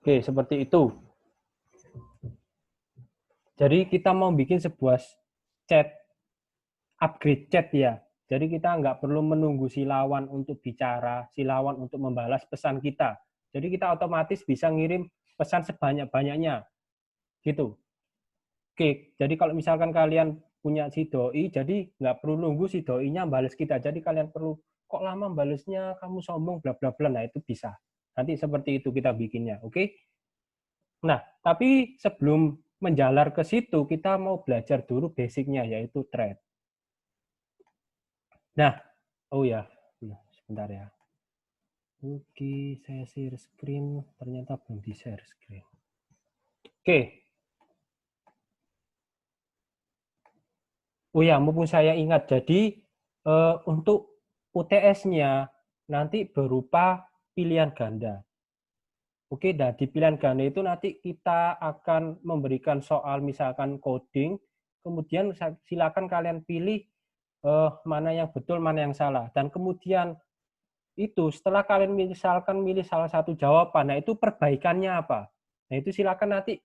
Oke, seperti itu. Jadi kita mau bikin sebuah chat, upgrade chat ya. Jadi kita nggak perlu menunggu si lawan untuk bicara, si lawan untuk membalas pesan kita. Jadi kita otomatis bisa ngirim pesan sebanyak-banyaknya. Gitu. Oke, jadi kalau misalkan kalian punya si doi, jadi nggak perlu nunggu si doi-nya balas kita. Jadi kalian perlu, kok lama balasnya, kamu sombong, bla bla bla. Nah, itu bisa. Nanti seperti itu kita bikinnya, oke? Nah, tapi sebelum menjalar ke situ, kita mau belajar dulu basicnya, yaitu thread. Nah, oh ya, sebentar ya. Oke, saya share screen, ternyata belum di share screen. Oke. Oh ya, mumpung saya ingat, jadi untuk UTS-nya nanti berupa pilihan ganda. Oke, nah di pilihan ganda itu nanti kita akan memberikan soal misalkan coding, kemudian silakan kalian pilih mana yang betul, mana yang salah. Dan kemudian itu setelah kalian misalkan milih salah satu jawaban, nah itu perbaikannya apa? Nah itu silakan nanti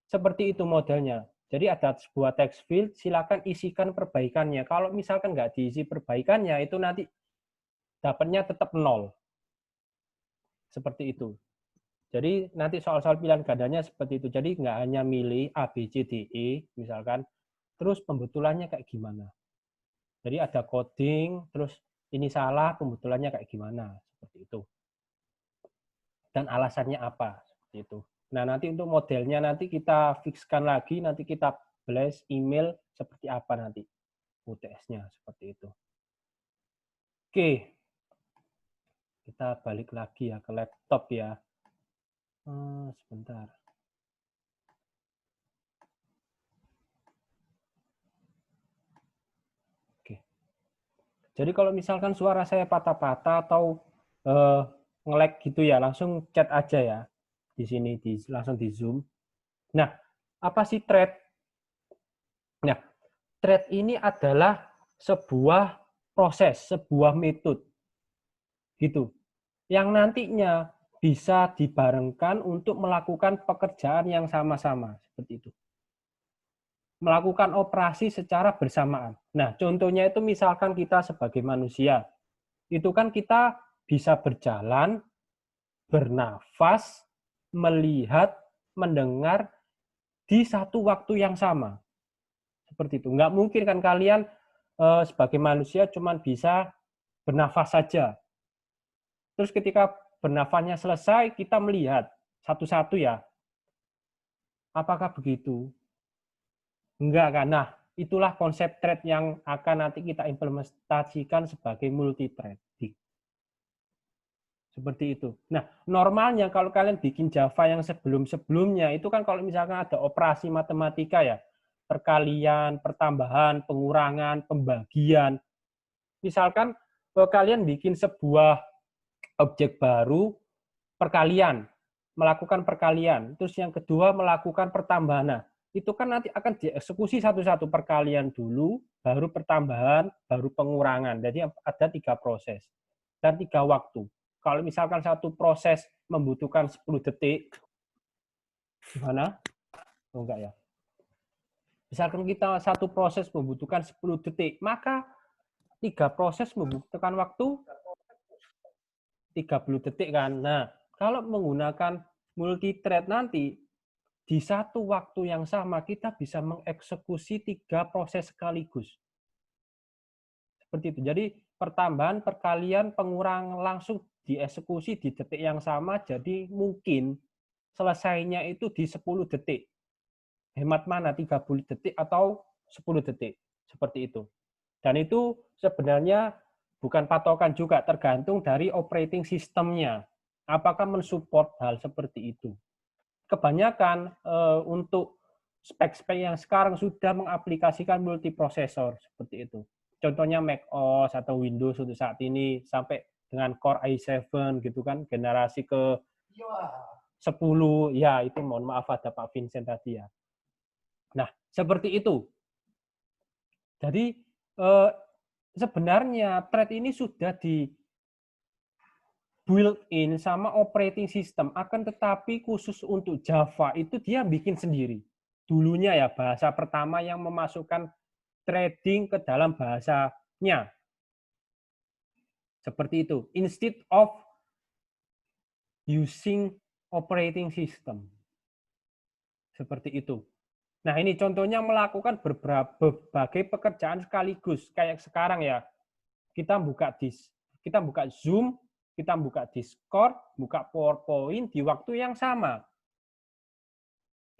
seperti itu modelnya. Jadi ada sebuah text field, silakan isikan perbaikannya. Kalau misalkan nggak diisi perbaikannya, itu nanti dapatnya tetap 0. Seperti itu. Jadi nanti soal-soal pilihan gandanya seperti itu. Jadi nggak hanya milih A, B, C, D, E, misalkan, terus pembetulannya kayak gimana. Jadi ada coding, terus ini salah, pembetulannya kayak gimana. Seperti itu. Dan alasannya apa. Seperti itu. Nah, nanti untuk modelnya nanti kita fixkan lagi, nanti kita blast email seperti apa nanti UTS-nya. Seperti itu. Oke. Kita balik lagi ya ke laptop ya. Sebentar. Jadi kalau misalkan suara saya patah-patah atau nge-lag gitu ya, langsung chat aja ya di sini, langsung di Zoom. Nah, apa sih thread? Nah, thread ini adalah sebuah proses, sebuah metode gitu, yang nantinya bisa dibarengkan untuk melakukan pekerjaan yang sama-sama seperti itu. Melakukan operasi secara bersamaan. Nah, contohnya itu misalkan kita sebagai manusia, itu kan kita bisa berjalan, bernafas, melihat, mendengar di satu waktu yang sama. Seperti itu. Nggak mungkin kan kalian sebagai manusia cuma bisa bernafas saja. Terus ketika bernafasnya selesai, kita melihat satu-satu ya. Apakah begitu? Enggak kan? Nah, itulah konsep thread yang akan nanti kita implementasikan sebagai multi-threading. Seperti itu. Nah, normalnya kalau kalian bikin Java yang sebelum-sebelumnya, itu kan kalau misalkan ada operasi matematika ya, perkalian, pertambahan, pengurangan, pembagian. Misalkan kalian bikin sebuah objek baru, perkalian, melakukan perkalian. Terus yang kedua melakukan pertambahan. Nah, itu kan nanti akan dieksekusi satu-satu, perkalian dulu, baru pertambahan, baru pengurangan. Jadi ada 3 proses dan 3 waktu. Kalau misalkan satu proses membutuhkan 10 detik, gimana? Oh, enggak ya. Misalkan kita satu proses membutuhkan 10 detik, maka 3 proses membutuhkan waktu 30 detik kan. Nah, kalau menggunakan multi-thread nanti, di satu waktu yang sama kita bisa mengeksekusi 3 proses sekaligus. Seperti itu. Jadi pertambahan, perkalian, pengurangan langsung dieksekusi di detik yang sama, jadi mungkin selesainya itu di 10 detik. Hemat mana, 30 detik atau 10 detik. Seperti itu. Dan itu sebenarnya bukan patokan juga, tergantung dari operating systemnya. Apakah mensupport hal seperti itu. Kebanyakan untuk spek-spek yang sekarang sudah mengaplikasikan multiprosesor seperti itu. Contohnya Mac OS atau Windows untuk saat ini sampai dengan Core i7 gitu kan, generasi ke 10 ya, itu mohon maaf ada Pak Vincent tadi ya. Nah, seperti itu. Jadi sebenarnya thread ini sudah built-in sama operating system, akan tetapi khusus untuk Java itu dia bikin sendiri. Dulunya ya, bahasa pertama yang memasukkan threading ke dalam bahasanya. Seperti itu. Instead of using operating system. Seperti itu. Nah, ini contohnya melakukan berbagai pekerjaan sekaligus. Kayak sekarang ya, kita buka Zoom, kita buka Discord, buka PowerPoint di waktu yang sama.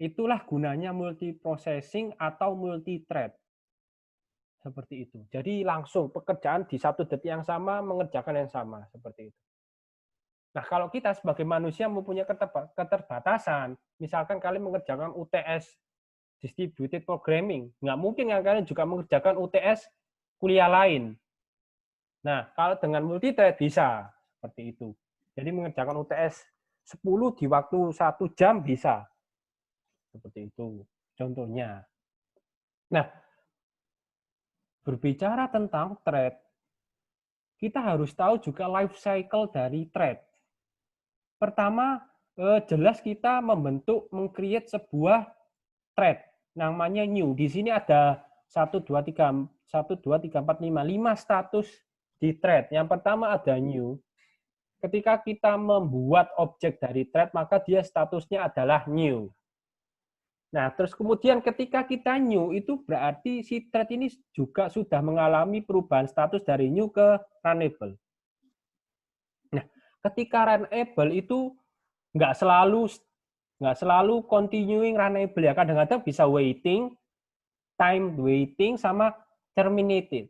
Itulah gunanya multiprocessing atau multi-thread. Seperti itu. Jadi langsung pekerjaan di satu detik yang sama, mengerjakan yang sama. Seperti itu. Nah, kalau kita sebagai manusia mempunyai keterbatasan, misalkan kalian mengerjakan UTS distributed programming, nggak mungkin kalian juga mengerjakan UTS kuliah lain. Nah, kalau dengan multi-thread bisa seperti itu. Jadi mengerjakan UTS 10 di waktu 1 jam bisa. Seperti itu contohnya. Nah, berbicara tentang thread, kita harus tahu juga life cycle dari thread. Pertama, jelas kita meng-create sebuah thread namanya new. Di sini ada 1 2 3 4 5 status di thread. Yang pertama ada new. Ketika kita membuat objek dari thread, maka dia statusnya adalah new. Nah, terus kemudian ketika kita new, itu berarti si thread ini juga sudah mengalami perubahan status dari new ke runnable. Nah, ketika runnable itu nggak selalu continuing runnable ya. Kadang-kadang bisa waiting, time waiting, sama terminated.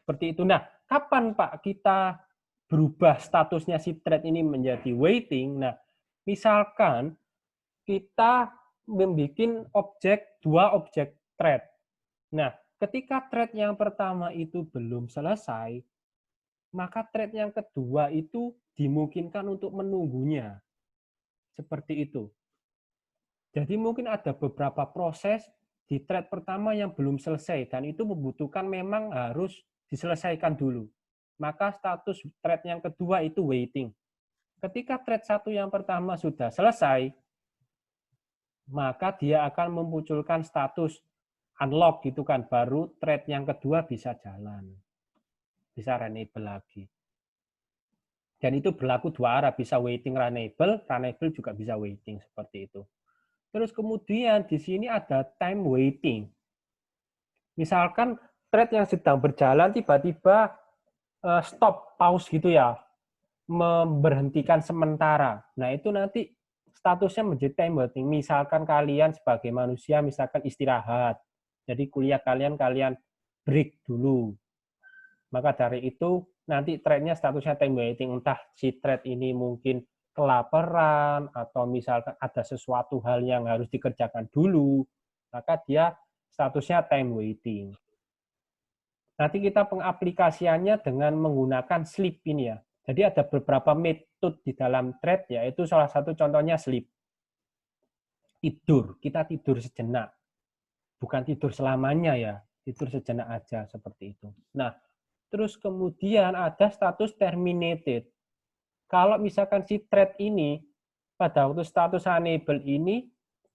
Seperti itu. Nah, kapan Pak kita berubah statusnya si thread ini menjadi waiting? Nah, misalkan kita membuat dua objek thread. Nah, ketika thread yang pertama itu belum selesai, maka thread yang kedua itu dimungkinkan untuk menunggunya. Seperti itu. Jadi mungkin ada beberapa proses di thread pertama yang belum selesai, dan itu membutuhkan memang harus diselesaikan dulu. Maka status thread yang kedua itu waiting. Ketika thread satu yang pertama sudah selesai, maka dia akan memunculkan status unlock gitu kan, baru thread yang kedua bisa jalan, bisa runnable lagi. Dan itu berlaku dua arah, bisa waiting runnable juga bisa waiting, seperti itu. Terus kemudian di sini ada time waiting. Misalkan thread yang sedang berjalan tiba-tiba stop, pause gitu ya, memberhentikan sementara. Nah, itu nanti statusnya menjadi time waiting. Misalkan kalian sebagai manusia, misalkan istirahat. Jadi kuliah kalian break dulu. Maka dari itu nanti thread-nya statusnya time waiting. Entah si thread ini mungkin kelaparan, atau misalkan ada sesuatu hal yang harus dikerjakan dulu, maka dia statusnya time waiting. Nanti kita pengaplikasiannya dengan menggunakan sleep ini ya. Jadi ada beberapa metode di dalam thread, yaitu salah satu contohnya sleep. Tidur, kita tidur sejenak. Bukan tidur selamanya ya, tidur sejenak aja, seperti itu. Nah, terus kemudian ada status terminated. Kalau misalkan si thread ini, pada waktu status enable ini,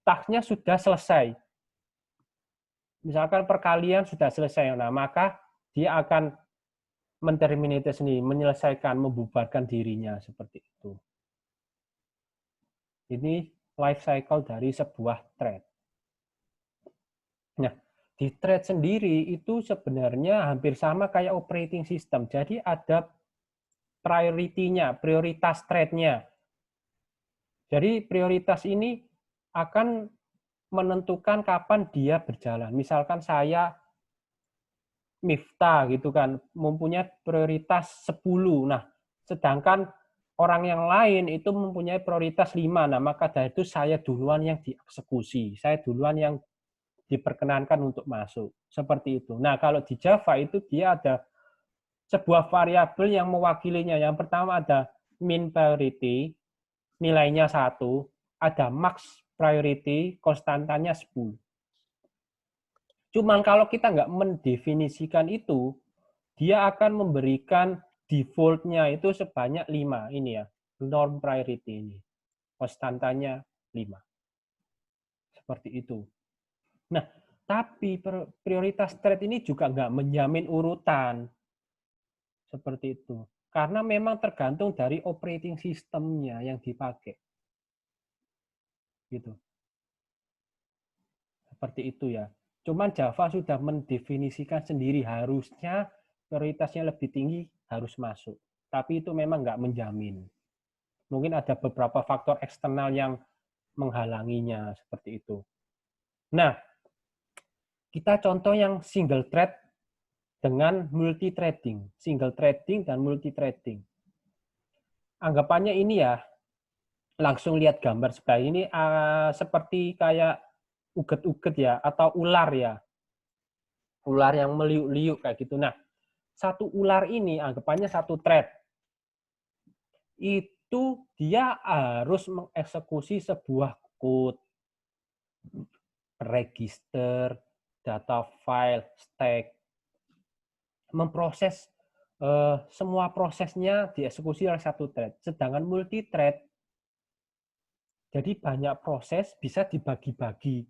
tasknya sudah selesai. Misalkan perkalian sudah selesai, nah maka dia akan menterminate sendiri, menyelesaikan, membubarkan dirinya, seperti itu. Ini life cycle dari sebuah thread. Nah, di thread sendiri itu sebenarnya hampir sama kayak operating system. Jadi ada priority-nya, prioritas thread-nya. Jadi prioritas ini akan menentukan kapan dia berjalan. Misalkan saya Miftah gitu kan, mempunyai prioritas 10. Nah, sedangkan orang yang lain itu mempunyai prioritas 5. Nah, maka dari itu saya duluan yang dieksekusi. Saya duluan yang diperkenankan untuk masuk. Seperti itu. Nah, kalau di Java itu dia ada sebuah variabel yang mewakilinya. Yang pertama ada min priority, nilainya 1. Ada max priority, konstantanya 10. Cuman kalau kita nggak mendefinisikan itu, dia akan memberikan default-nya itu sebanyak 5 ini ya, norm priority ini. Konstantanya 5. Seperti itu. Nah, tapi prioritas thread ini juga nggak menjamin urutan. Seperti itu. Karena memang tergantung dari operating system-nya yang dipakai. Gitu. Seperti itu ya. Cuman Java sudah mendefinisikan sendiri harusnya prioritasnya lebih tinggi harus masuk. Tapi itu memang nggak menjamin. Mungkin ada beberapa faktor eksternal yang menghalanginya seperti itu. Nah, kita contoh yang single thread dengan multi threading, single threading dan multi threading. Anggapannya ini ya, langsung lihat gambar sebelah ini seperti kayak uget-uget ya atau ular ya. Ular yang meliuk-liuk kayak gitu. Nah, satu ular ini anggapannya satu thread. Itu dia harus mengeksekusi sebuah code, register, data file, stack, memproses semua prosesnya dieksekusi oleh satu thread. Sedangkan multi thread, jadi banyak proses bisa dibagi-bagi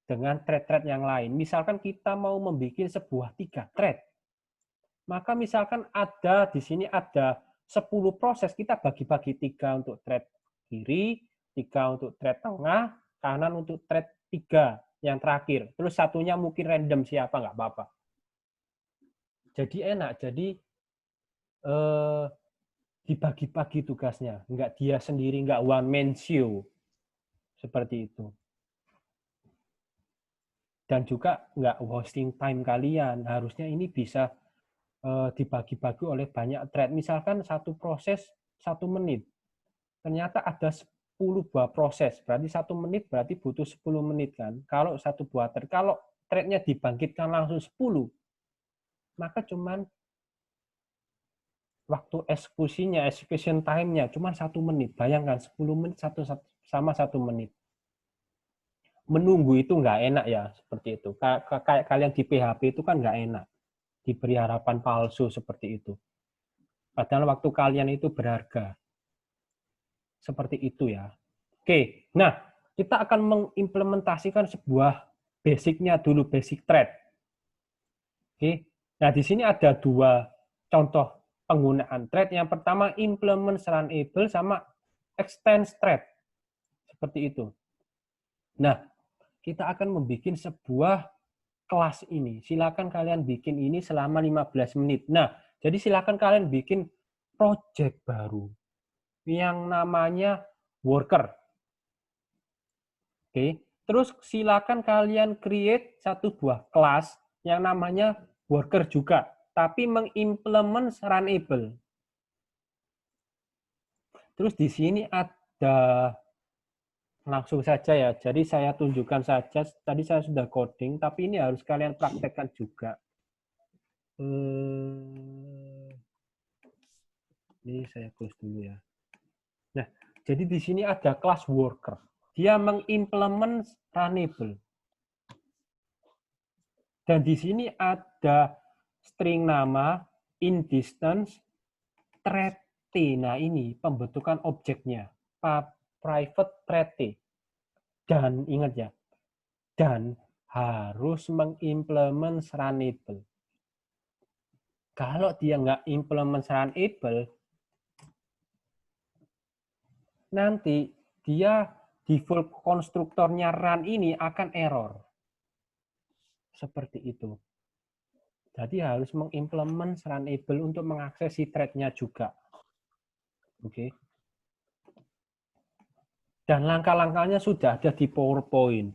dengan thread-thread yang lain. Misalkan kita mau membuat sebuah 3 thread, maka misalkan ada di sini ada 10 proses, kita bagi-bagi 3 untuk thread kiri, 3 untuk thread tengah, kanan untuk thread 3 yang terakhir. Terus satunya mungkin random siapa, nggak apa-apa. Jadi enak, jadi dibagi-bagi tugasnya, nggak dia sendiri, nggak one man show, seperti itu. Dan juga nggak wasting time kalian, harusnya ini bisa dibagi-bagi oleh banyak thread. Misalkan satu proses 1 menit, ternyata ada 10 buah proses, berarti 1 menit berarti butuh 10 menit kan. Kalau satu buah thread, kalau threadnya dibangkitkan langsung 10, maka cuman waktu eksekusinya, execution time-nya cuma 1 menit. Bayangkan 10 menit sama 1 menit. Menunggu itu nggak enak ya, seperti itu. Kayak kalian di PHP itu kan nggak enak. Diberi harapan palsu seperti itu. Padahal waktu kalian itu berharga. Seperti itu ya. Oke, nah kita akan mengimplementasikan sebuah basicnya dulu, basic thread. Oke, nah di sini ada 2 contoh penggunaan thread. Yang pertama implement runable sama extend thread. Seperti itu. Nah, kita akan membuat sebuah kelas ini. Silakan kalian bikin ini selama 15 menit. Nah, jadi silakan kalian bikin project baru yang namanya worker. Oke, terus silakan kalian create satu buah kelas yang namanya worker juga, tapi mengimplement runable. Terus di sini ada langsung saja ya. Jadi saya tunjukkan saja. Tadi saya sudah coding, tapi ini harus kalian praktekkan juga. Ini saya close dulu ya. Nah, jadi di sini ada kelas worker. Dia mengimplement runable. Dan di sini ada string nama, in distance, thread T. Nah, ini pembentukan objeknya. Private thread T. Dan ingat ya, dan harus mengimplement runable. Kalau dia nggak implement runable, nanti dia default konstruktornya run ini akan error. Seperti itu. Jadi harus mengimplement runable untuk mengakses si thread-nya juga. Oke. Dan langkah-langkahnya sudah ada di PowerPoint.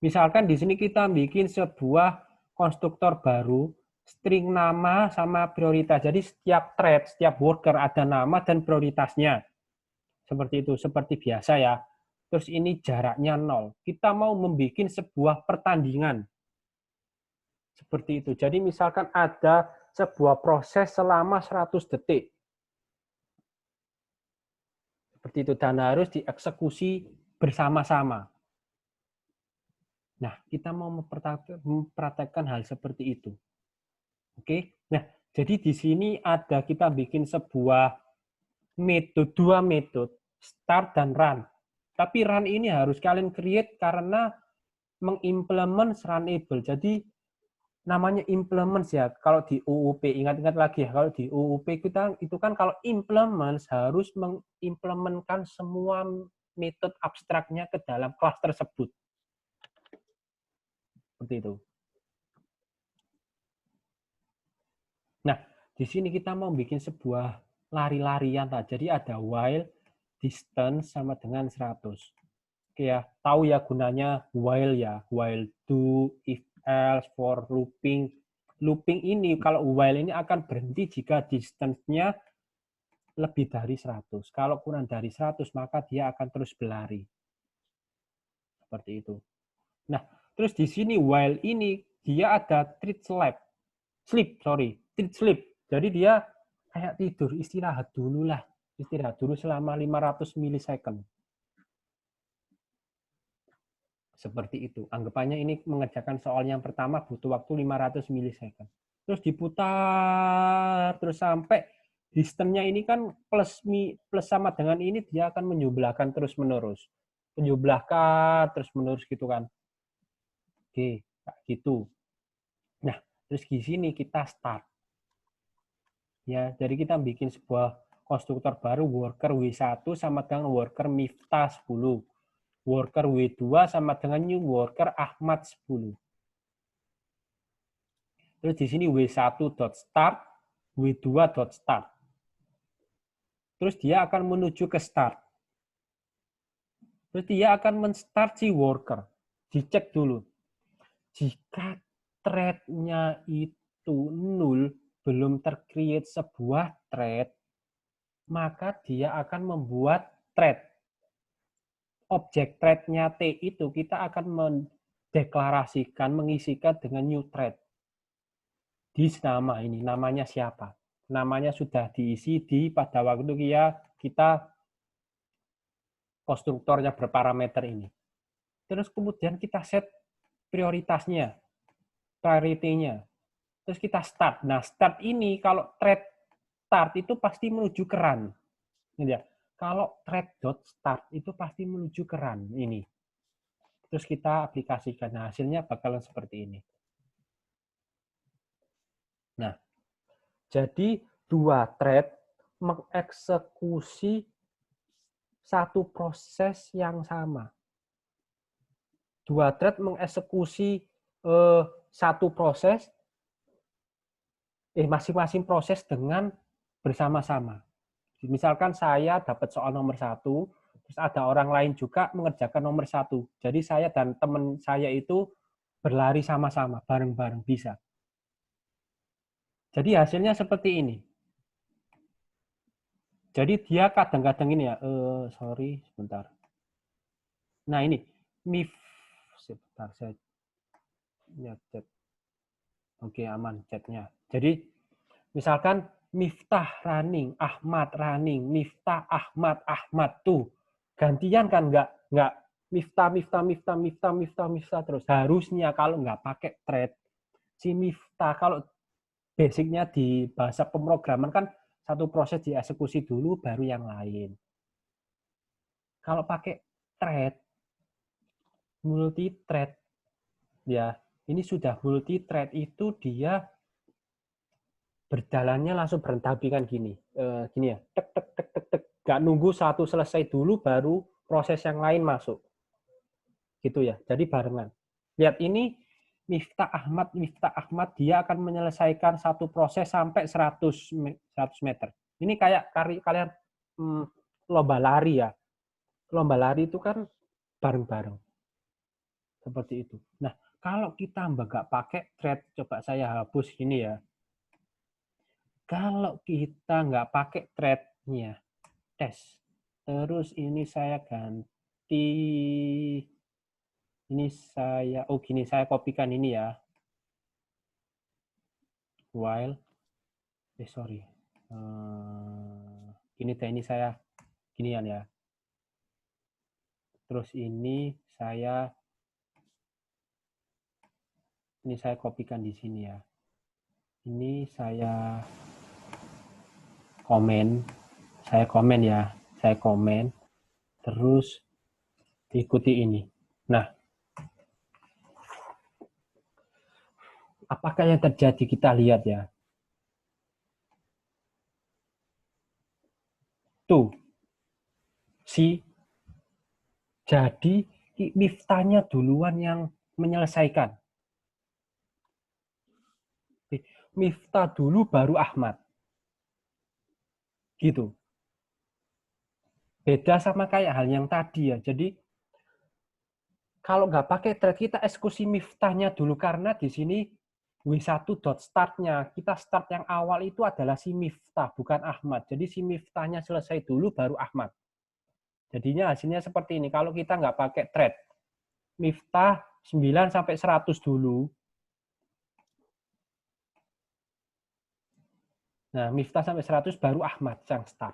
Misalkan di sini kita bikin sebuah konstruktor baru, string nama sama prioritas. Jadi setiap thread, setiap worker ada nama dan prioritasnya. Seperti itu, seperti biasa ya. Terus ini jaraknya 0. Kita mau membuat sebuah pertandingan. Seperti itu. Jadi misalkan ada sebuah proses selama 100 detik. Seperti itu. Dan harus dieksekusi bersama-sama. Nah, kita mau mempraktekkan hal seperti itu. Oke. Nah, Jadi di sini ada kita bikin sebuah metode, dua metode, start dan run. Tapi run ini harus kalian create karena mengimplement runnable. Jadi namanya implements ya. Kalau di UUP, ingat-ingat lagi ya, kalau di UUP kita itu kan kalau implements harus mengimplementkan semua metode abstraknya ke dalam kelas tersebut. Seperti itu. Nah, di sini kita mau bikin sebuah lari-larian. Jadi ada while, distance, sama dengan 100. Oke ya, tahu ya gunanya while ya. While do, if else, for, looping. Looping ini, kalau while ini akan berhenti jika distance-nya lebih dari 100. Kalau kurang dari 100, maka dia akan terus berlari. Seperti itu. Nah, terus di sini while ini, dia ada treat sleep. Jadi dia kayak tidur, istirahat dulu lah. Istirahat dulu selama 500 milisecond. Seperti itu. Anggapannya ini mengerjakan soal yang pertama butuh waktu 500 milisecond. Terus diputar, terus sampai distance-nya ini kan plus sama dengan ini, dia akan menjumlahkan terus-menerus. Menjumlahkan terus-menerus gitu kan. Oke, gitu. Nah, terus di sini kita start. Ya, jadi kita bikin sebuah konstruktor baru worker W1 sama dengan worker Miftah 10. Worker W2 sama dengan new worker Ahmad 10. Terus di sini W1.start, W2.start. Terus dia akan menuju ke start. Terus dia akan men-start si worker. Dicek dulu. Jika thread-nya itu 0, belum tercreate sebuah thread, maka dia akan membuat thread. Objek thread-nya T itu kita akan mendeklarasikan, mengisikan dengan new thread. Di nama ini, namanya siapa? Namanya sudah diisi pada waktu kita konstruktornya berparameter ini. Terus kemudian kita set prioritasnya, priority-nya. Terus kita start. Nah, start ini kalau thread start itu pasti menuju ke run. Ya. Kalau thread.start itu pasti menuju ke run ini. Terus kita aplikasikan. Nah, hasilnya bakalan seperti ini. Nah, jadi dua thread mengeksekusi satu proses yang sama. Dua thread mengeksekusi satu proses, masing-masing proses dengan bersama-sama. Misalkan saya dapat soal nomor 1, terus ada orang lain juga mengerjakan nomor 1. Jadi saya dan teman saya itu berlari sama-sama, bareng-bareng bisa. Jadi hasilnya seperti ini. Jadi dia kadang-kadang ini ya, sorry, sebentar. Nah ini, sebentar, saya lihat chat. Oke, aman chatnya. Jadi misalkan Miftah running, Ahmad running, Miftah, Ahmad tuh gantian kan nggak Miftah terus. Harusnya kalau nggak pakai thread, si Miftah kalau basicnya di bahasa pemrograman kan satu proses dieksekusi dulu baru yang lain. Kalau pakai thread, multi thread, ya ini sudah multi thread itu dia berjalannya langsung berdampingan gini, gini ya, tek tek tek tek tek, nggak nunggu satu selesai dulu baru proses yang lain masuk, gitu ya. Jadi barengan. Lihat ini Miftah Ahmad dia akan menyelesaikan satu proses sampai 100 meter. Ini kayak kalian lomba lari ya. Lomba lari itu kan bareng-bareng. Seperti itu. Nah, kalau kita nggak pakai thread, coba saya hapus ini ya. Kalau kita nggak pakai thread-nya, tes. Terus ini saya ganti, ini saya, gini, saya kopikan ini ya. While, sorry. Ini saya, ginian ya. Terus ini saya kopikan di sini ya. Ini saya komen ya, saya komen, terus diikuti ini. Nah, apakah yang terjadi? Kita lihat ya. Tuh, jadi Miftahnya duluan yang menyelesaikan. Miftah dulu baru Ahmad. Gitu. Beda sama kayak hal yang tadi ya. Jadi kalau nggak pakai thread, kita eksekusi Miftahnya dulu karena di sini W1.start-nya, kita start yang awal itu adalah si Miftah, bukan Ahmad. Jadi si Miftahnya selesai dulu, baru Ahmad. Jadinya hasilnya seperti ini. Kalau kita nggak pakai thread, Miftah 9 sampai 100 dulu. Nah, Miftah sampai 100 baru Ahmad yang start.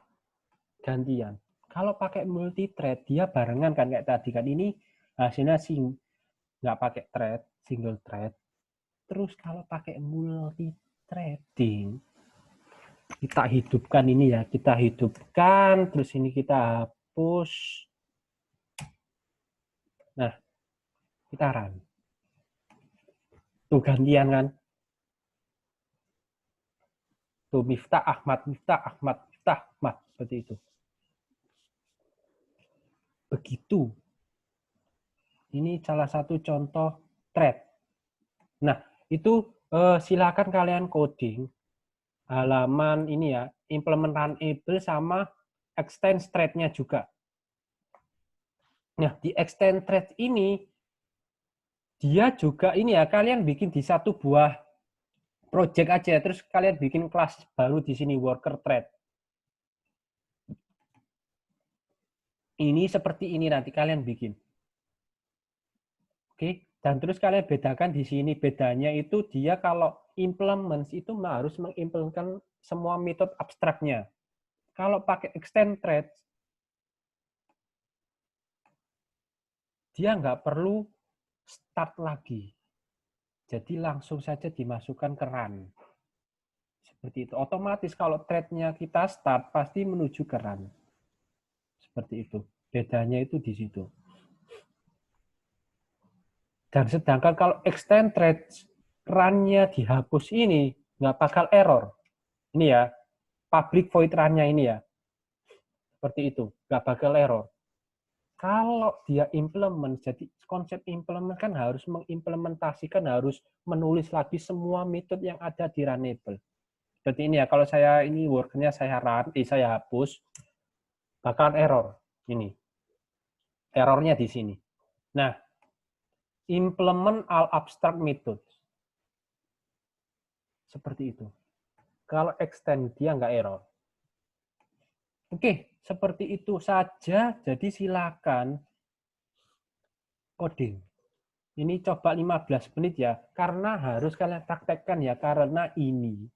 Gantian. Kalau pakai multi thread, dia barengan kan kayak tadi kan. Ini hasilnya nggak pakai thread, single thread. Terus kalau pakai multi threading, kita hidupkan ini ya, kita hidupkan, terus ini kita hapus. Nah, kita run. Tuh gantian kan. Tuh Miftah Ahmad, Miftah Ahmad, Miftah Ahmad, seperti itu. Begitu. Ini salah satu contoh thread. Nah, itu silakan kalian coding halaman ini ya, implement runable sama extend thread-nya juga. Nah, di extend thread ini dia juga ini ya, kalian bikin di satu buah project aja, terus kalian bikin kelas baru di sini worker thread. Ini seperti ini nanti kalian bikin. Oke, dan terus kalian bedakan di sini, bedanya itu dia kalau implements itu harus mengimplementkan semua metode abstraknya. Kalau pakai extend thread, dia nggak perlu start lagi. Jadi langsung saja dimasukkan ke run. Seperti itu. Otomatis kalau thread-nya kita start, pasti menuju ke run. Seperti itu. Bedanya itu di situ. Dan sedangkan kalau extend thread, run-nya dihapus ini, nggak bakal error. Ini ya, public void run-nya ini ya. Seperti itu. Nggak bakal error. Kalau dia implement, jadi konsep implement kan harus mengimplementasikan, harus menulis lagi semua metode yang ada di runnable. Seperti ini ya, kalau saya ini workernya saya run, saya hapus, bakalan error. Ini. Errornya di sini. Nah, implement all abstract methods. Seperti itu. Kalau extend, dia nggak error. Oke, seperti itu saja. Jadi silakan coding. Ini coba 15 menit ya, karena harus kalian praktekkan ya, karena ini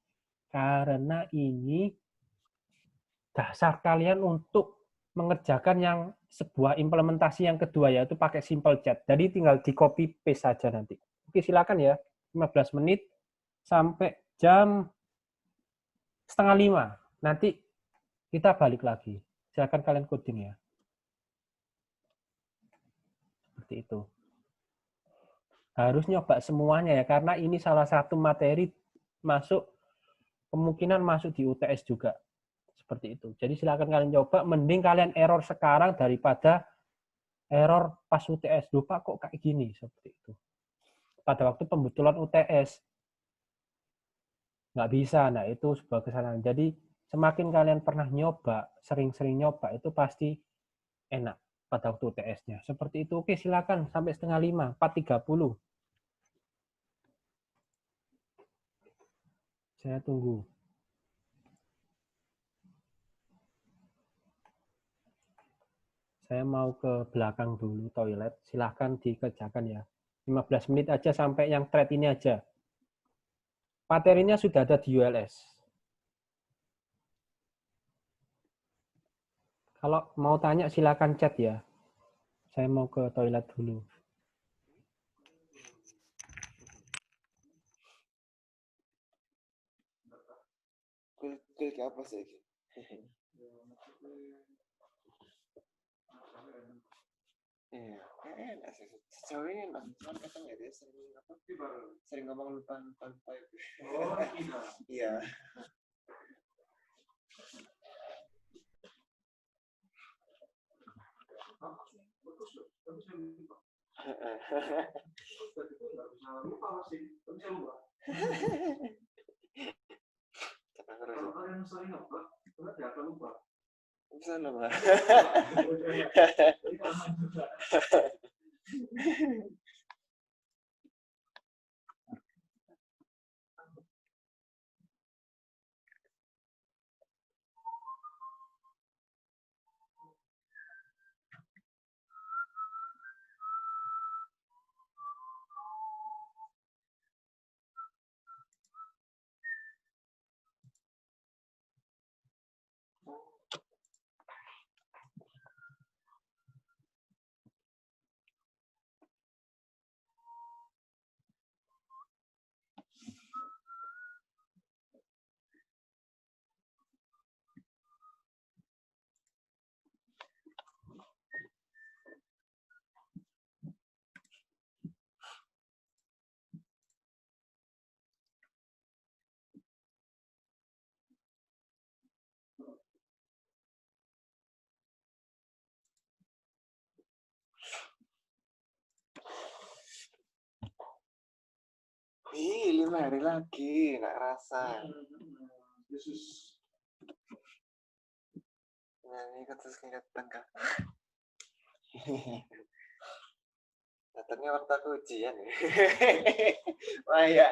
dasar kalian untuk mengerjakan yang sebuah implementasi yang kedua, yaitu pakai simple chat. Jadi tinggal di copy paste saja nanti. Oke, silakan ya, 15 menit sampai jam setengah 5. Nanti kita balik lagi. Silakan kalian coding ya. Seperti itu. Harus nyoba semuanya ya, karena ini salah satu materi masuk, kemungkinan masuk di UTS juga. Seperti itu. Jadi silakan kalian coba, mending kalian error sekarang daripada error pas UTS. Lupa kok kayak gini, seperti itu. Pada waktu pembetulan UTS, nggak bisa. Nah, itu sebuah kesalahan. Jadi semakin kalian pernah nyoba, sering-sering nyoba, itu pasti enak pada waktu UTS-nya. Seperti itu. Oke, silakan sampai setengah 5, 4.30. Saya tunggu. Saya mau ke belakang dulu, toilet. Silahkan dikerjakan ya. 15 menit aja sampai yang thread ini aja. Materinya sudah ada di ULS. Kalau mau tanya silakan chat ya. Saya mau ke toilet dulu. Kayak apa sih? Iya, enak sih. Sejauh ini enak. Cuman kadang ya dia sering ngomong lupa itu. Oh, iya. Kalau kalian sering ngeblok, berarti akan lupa. Bisa lupa. Ih, 5 hari lagi, nggak rasa. Yesus. Nyanyi kan terus ingat tengah. Datangnya waktu aku ujian. Wah ya.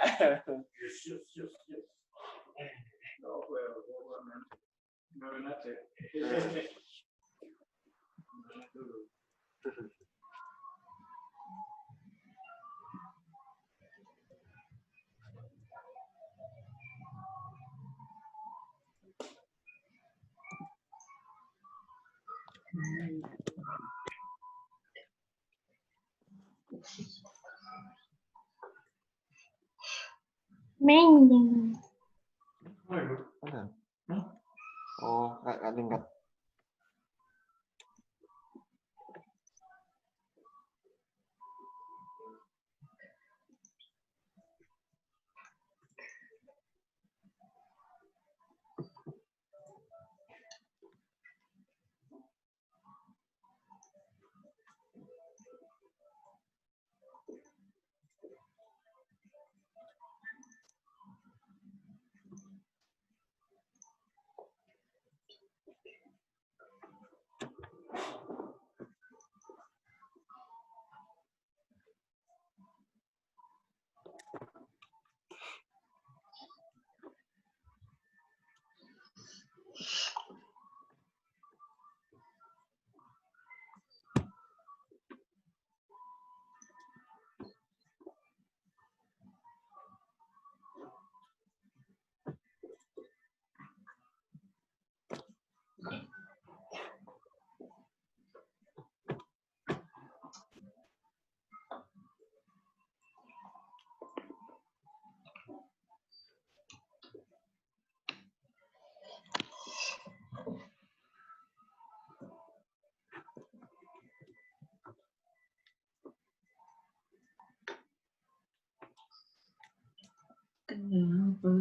Main. Oh, nggak tingkat. Kenapa?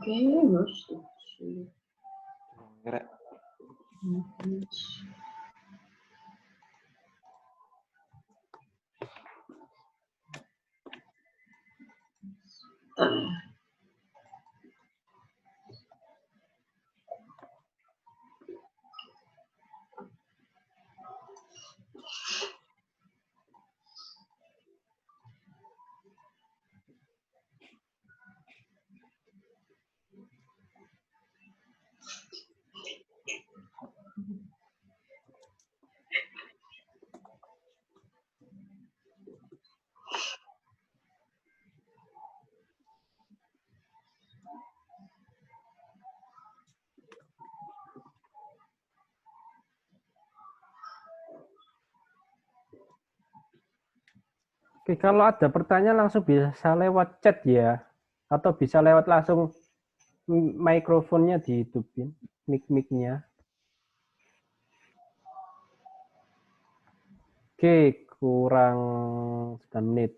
Kayaknya harus Gerak. Oke, kalau ada pertanyaan langsung bisa lewat chat ya, atau bisa lewat langsung mikrofonnya dihidupin, mic-nya. Oke, kurang 9 menit.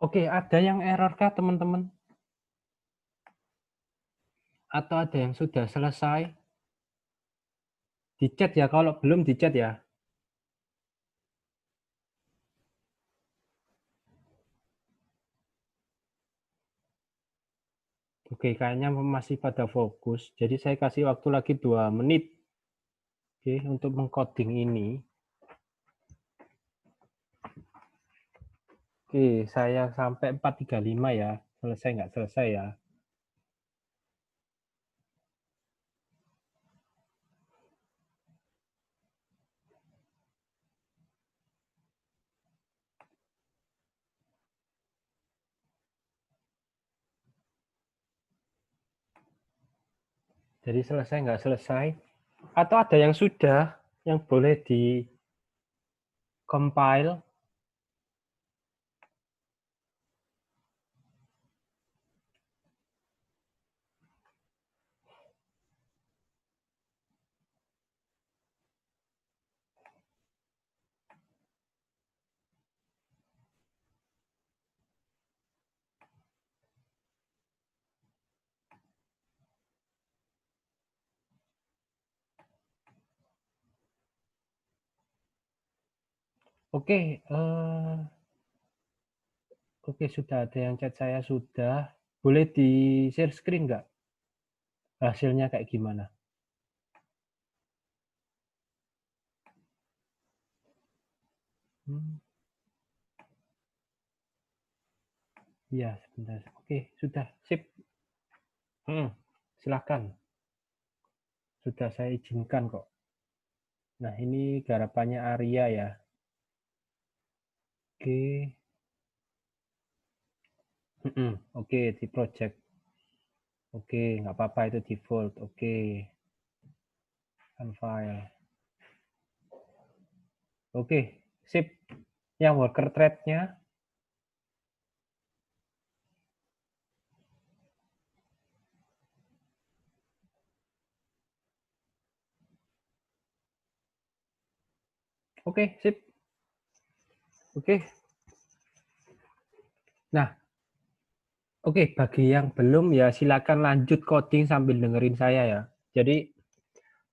Oke, ada yang error kah teman-teman? Atau ada yang sudah selesai? Di chat ya, kalau belum di chat ya. Oke, kayaknya masih pada fokus. Jadi saya kasih waktu lagi 2 menit. Oke, untuk mengcoding ini. Oke, saya sampai 4.35 ya. Selesai nggak selesai ya. Jadi selesai nggak selesai. Atau ada yang sudah, yang boleh di compile. Oke, oke sudah ada yang chat saya sudah. Boleh di share screen nggak? Hasilnya kayak gimana? Iya, sebentar. Oke, sudah. Sip. Silakan. Sudah saya izinkan kok. Nah, ini garapannya Arya ya. Oke. Oke, di project. Oke, nggak apa-apa itu default. Oke. File. Oke, sip. Yang worker thread-nya. Oke, sip. Oke. Nah, oke, bagi yang belum ya silakan lanjut coding sambil dengerin saya ya. Jadi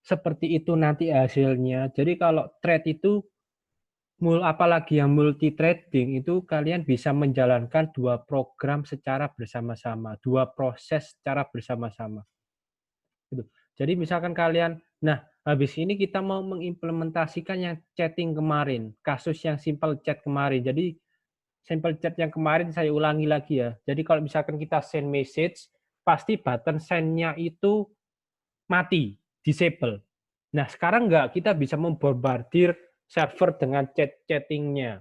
seperti itu nanti hasilnya. Jadi kalau thread itu apalagi yang multi threading itu kalian bisa menjalankan 2 program secara bersama-sama, 2 proses secara bersama-sama. Gitu. Jadi misalkan kalian, nah habis ini kita mau mengimplementasikan yang chatting kemarin, kasus yang simple chat kemarin. Jadi simple chat yang kemarin saya ulangi lagi ya. Jadi kalau misalkan kita send message, pasti button send-nya itu mati, disable. Nah sekarang enggak, kita bisa membombardir server dengan chattingnya.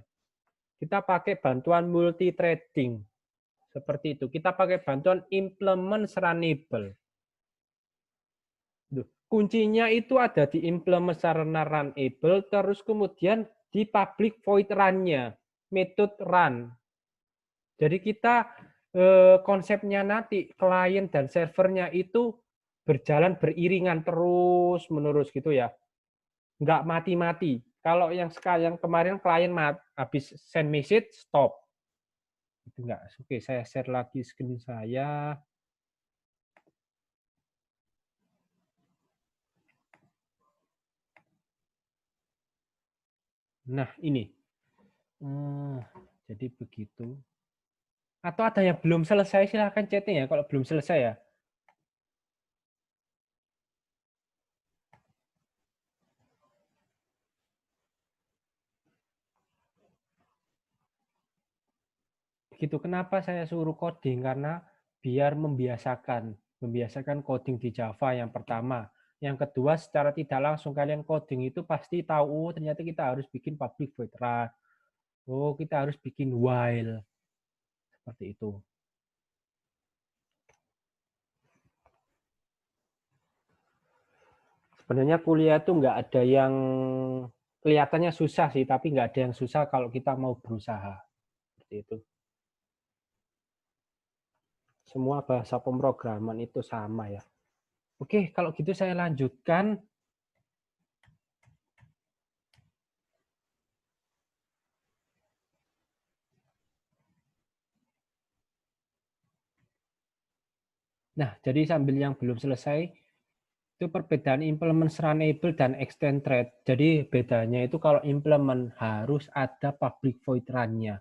Kita pakai bantuan multi threading. Seperti itu. Kita pakai bantuan implement runnable. Kuncinya itu ada di implement sarana runable, terus kemudian di public void run-nya, metode run. Jadi kita konsepnya nanti klien dan servernya itu berjalan beriringan terus menerus gitu ya, nggak mati-mati. Kalau yang kemarin klien habis send message stop, itu nggak. Oke, saya share lagi screen saya. Nah ini, jadi begitu. Atau ada yang belum selesai, silahkan chatting ya kalau belum selesai ya. Begitu, kenapa saya suruh coding? Karena biar membiasakan coding di Java yang pertama. Yang kedua, secara tidak langsung kalian coding itu pasti tahu, oh ternyata kita harus bikin public void run. Oh, kita harus bikin while. Seperti itu. Sebenarnya kuliah itu nggak ada yang kelihatannya susah sih, tapi nggak ada yang susah kalau kita mau berusaha. Seperti itu. Semua bahasa pemrograman itu sama ya. Oke, kalau gitu saya lanjutkan. Nah, jadi sambil yang belum selesai, itu perbedaan implement runnable dan extend thread. Jadi bedanya itu kalau implement harus ada public void run-nya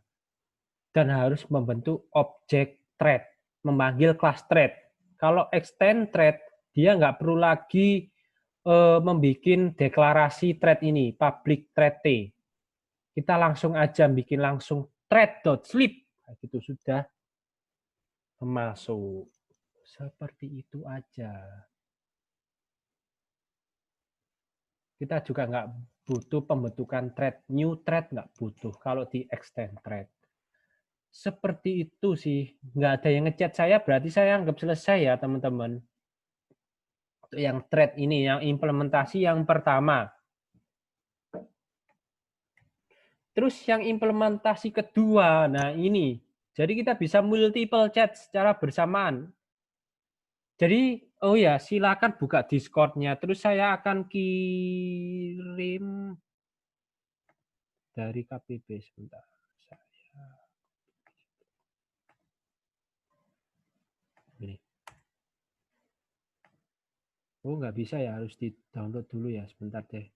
dan harus membentuk objek thread, memanggil class thread. Kalau extend thread, dia nggak perlu lagi membuat deklarasi thread ini, public thread T. Kita langsung aja bikin langsung thread.sleep, gitu sudah masuk. Seperti itu aja. Kita juga nggak butuh pembentukan thread, new thread nggak butuh kalau di extend thread. Seperti itu sih, nggak ada yang ngechat saya, berarti saya anggap selesai ya teman-teman. Untuk yang thread ini, yang implementasi yang pertama. Terus yang implementasi kedua, nah ini. Jadi kita bisa multiple chat secara bersamaan. Jadi, oh ya, silakan buka Discord-nya. Terus saya akan kirim dari KPP sebentar. Ini. Oh, nggak bisa ya, harus di-download dulu ya, sebentar deh.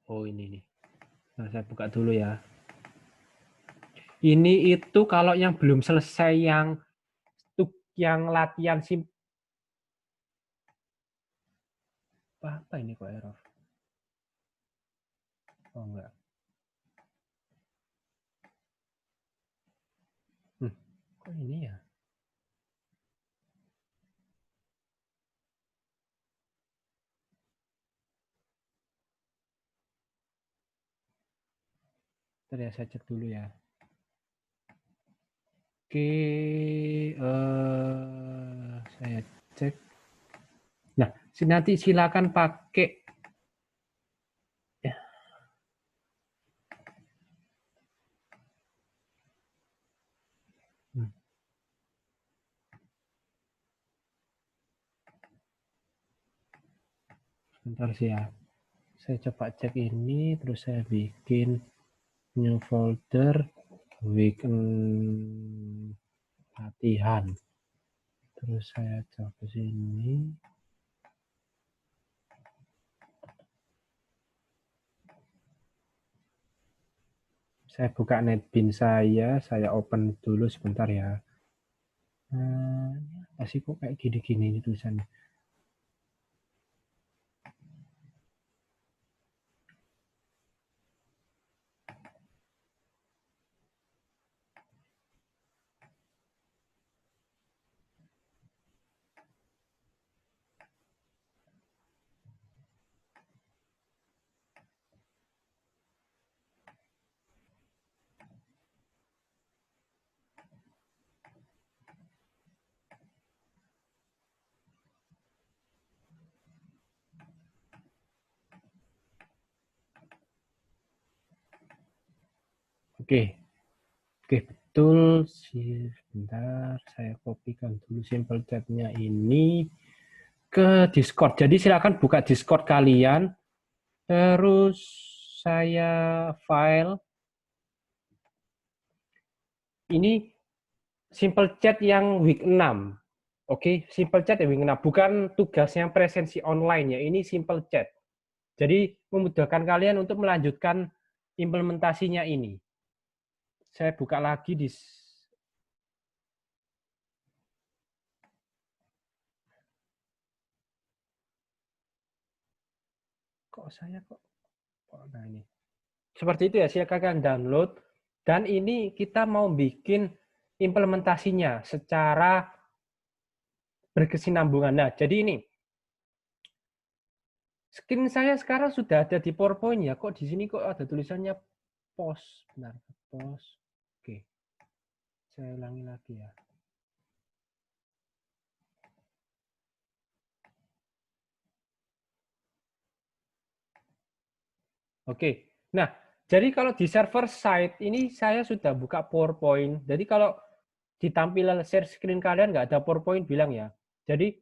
Oh, ini nih. Nah, saya buka dulu ya. Ini itu kalau yang belum selesai yang latihan apa ini kok error? Oh, enggak. Kok ini ya? Ntar ya, saya cek dulu ya. Oke, saya cek. Nah, nanti silakan pakai ya. Sebentar sih ya. Saya coba cek ini, terus saya bikin new folder weekend latihan. Terus saya coba ke sini. Saya buka NetBeans saya open dulu sebentar ya. Pasti kok kayak gini-gini ini tulisannya. Oke, betul. Sebentar, saya kopikan dulu simple chat-nya ini ke Discord. Jadi silakan buka Discord kalian. Terus saya file. Ini simple chat yang week 6. Oke, simple chat yang week 6. Bukan tugas yang presensi online ya. Ini simple chat. Jadi memudahkan kalian untuk melanjutkan implementasinya ini. Saya buka lagi di nah ini. Seperti itu ya, silakan download. Dan ini kita mau bikin implementasinya secara berkesinambungan. Nah, jadi ini screen saya sekarang sudah ada di PowerPoint ya. Kok di sini kok ada tulisannya post? Benar, post. Oke. Saya ulangi lagi ya. Oke. Nah, jadi kalau di server side ini saya sudah buka PowerPoint. Jadi kalau di tampilan share screen kalian nggak ada PowerPoint, bilang ya. Jadi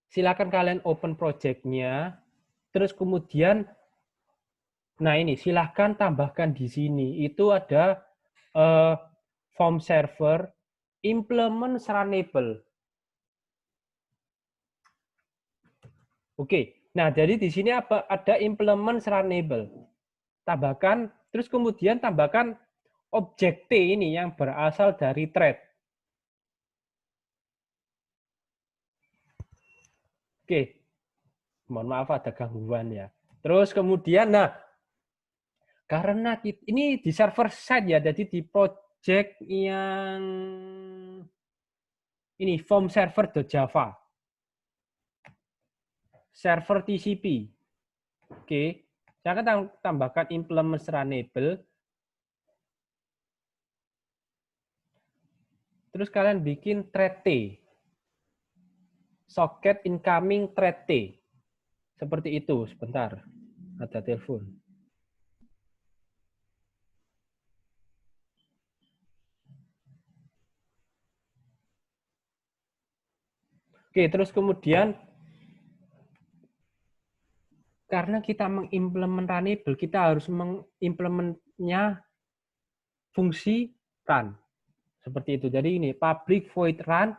silakan kalian open project-nya, terus kemudian Nah ini silahkan tambahkan di sini. Itu ada form server implement runnable. Oke. Nah jadi di sini apa? Ada implement runnable. Tambahkan, terus kemudian tambahkan objek T ini yang berasal dari thread. Oke. Mohon maaf ada gangguan ya. Terus kemudian, nah karena ini di server side ya, jadi di project yang ini form server.java, server TCP. Oke, saya akan tambahkan implement runnable. Terus kalian bikin thread T, socket incoming thread T, seperti itu. Sebentar, ada telepon. Oke, terus kemudian karena kita mengimplement runnable, kita harus mengimplementnya fungsi run. Seperti itu. Jadi ini public void run,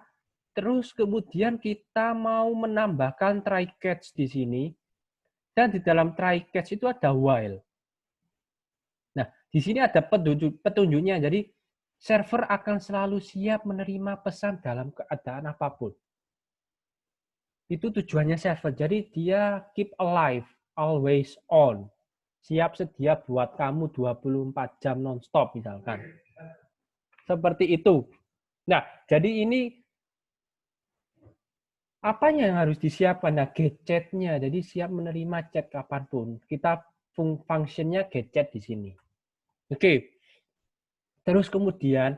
terus kemudian kita mau menambahkan try catch di sini, dan di dalam try catch itu ada while. Nah, di sini ada petunjuknya. Jadi server akan selalu siap menerima pesan dalam keadaan apapun. Itu tujuannya server. Jadi dia keep alive, always on. Siap sedia buat kamu 24 jam non-stop misalkan. Seperti itu. Nah, jadi ini apanya yang harus disiapkan? Nah, gadgetnya. Jadi siap menerima chat kapanpun. Kita fungsinya gadget di sini. Oke. Terus kemudian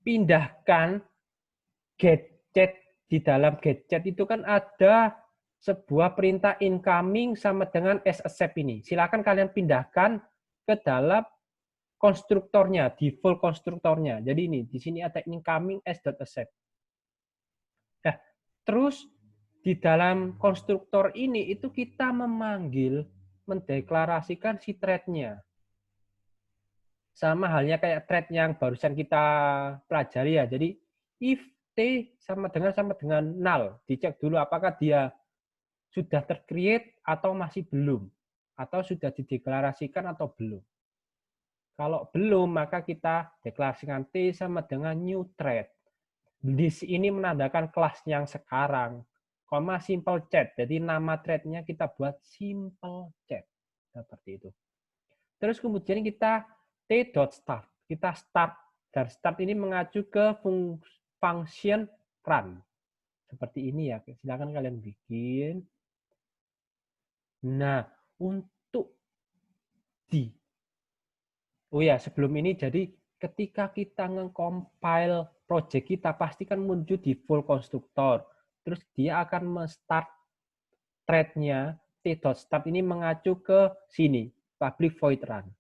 pindahkan gadget. Di dalam gadget itu kan ada sebuah perintah incoming sama dengan s-accept ini. Silakan kalian pindahkan ke dalam konstruktornya, default konstruktornya. Jadi ini, di sini ada incoming s.accept. Nah, terus di dalam konstruktor ini itu kita memanggil, mendeklarasikan si thread-nya. Sama halnya kayak thread yang barusan kita pelajari ya. Jadi if T sama dengan null, dicek dulu apakah dia sudah tercreate atau masih belum, atau sudah dideklarasikan atau belum. Kalau belum, maka kita deklarasikan T sama dengan new thread. This ini menandakan kelas yang sekarang, koma simple chat. Jadi nama thread-nya kita buat simple chat. Seperti itu. Terus kemudian kita t.start. Kita start. Dan start ini mengacu ke function run. Seperti ini ya. Silakan kalian bikin. Nah, untuk oh ya, sebelum ini jadi ketika kita nge-compile project kita pasti kan muncul di full konstruktor. Terus dia akan men-start thread-nya t.start ini mengacu ke sini, public void run.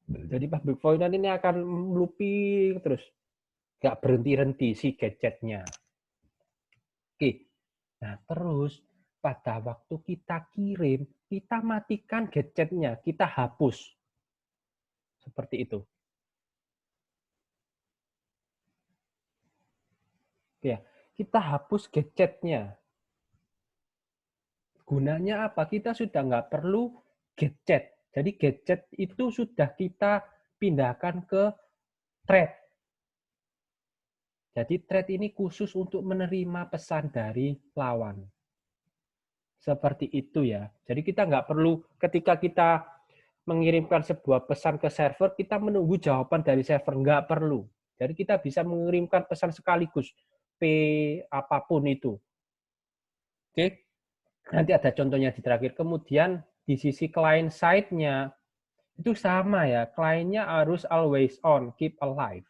Jadi public void run ini akan looping terus. Nggak berhenti-henti si gadgetnya. Oke. Nah, terus pada waktu kita kirim, kita matikan gadgetnya, kita hapus. Seperti itu. Ya, kita hapus gadgetnya. Gunanya apa? Kita sudah nggak perlu gadget. Jadi gadget itu sudah kita pindahkan ke thread. Jadi thread ini khusus untuk menerima pesan dari lawan. Seperti itu ya. Jadi kita nggak perlu ketika kita mengirimkan sebuah pesan ke server, kita menunggu jawaban dari server. Nggak perlu. Jadi kita bisa mengirimkan pesan sekaligus. P apapun itu. Oke. Nanti ada contohnya di terakhir. Kemudian di sisi client side-nya itu sama ya. Client-nya harus always on, keep alive.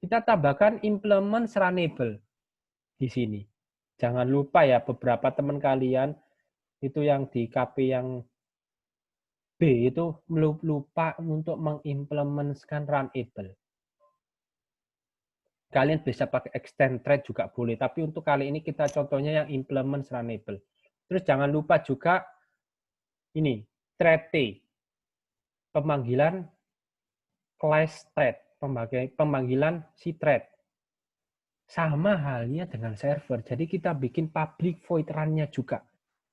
Kita tambahkan implement runnable di sini. Jangan lupa ya, beberapa teman kalian itu yang di KP yang B itu lupa untuk mengimplementkan runnable. Kalian bisa pakai extend thread juga boleh, tapi untuk kali ini kita contohnya yang implement runnable. Terus jangan lupa juga ini thread T, pemanggilan class thread, pemanggilan si thread. Sama halnya dengan server. Jadi kita bikin public void run-nya juga.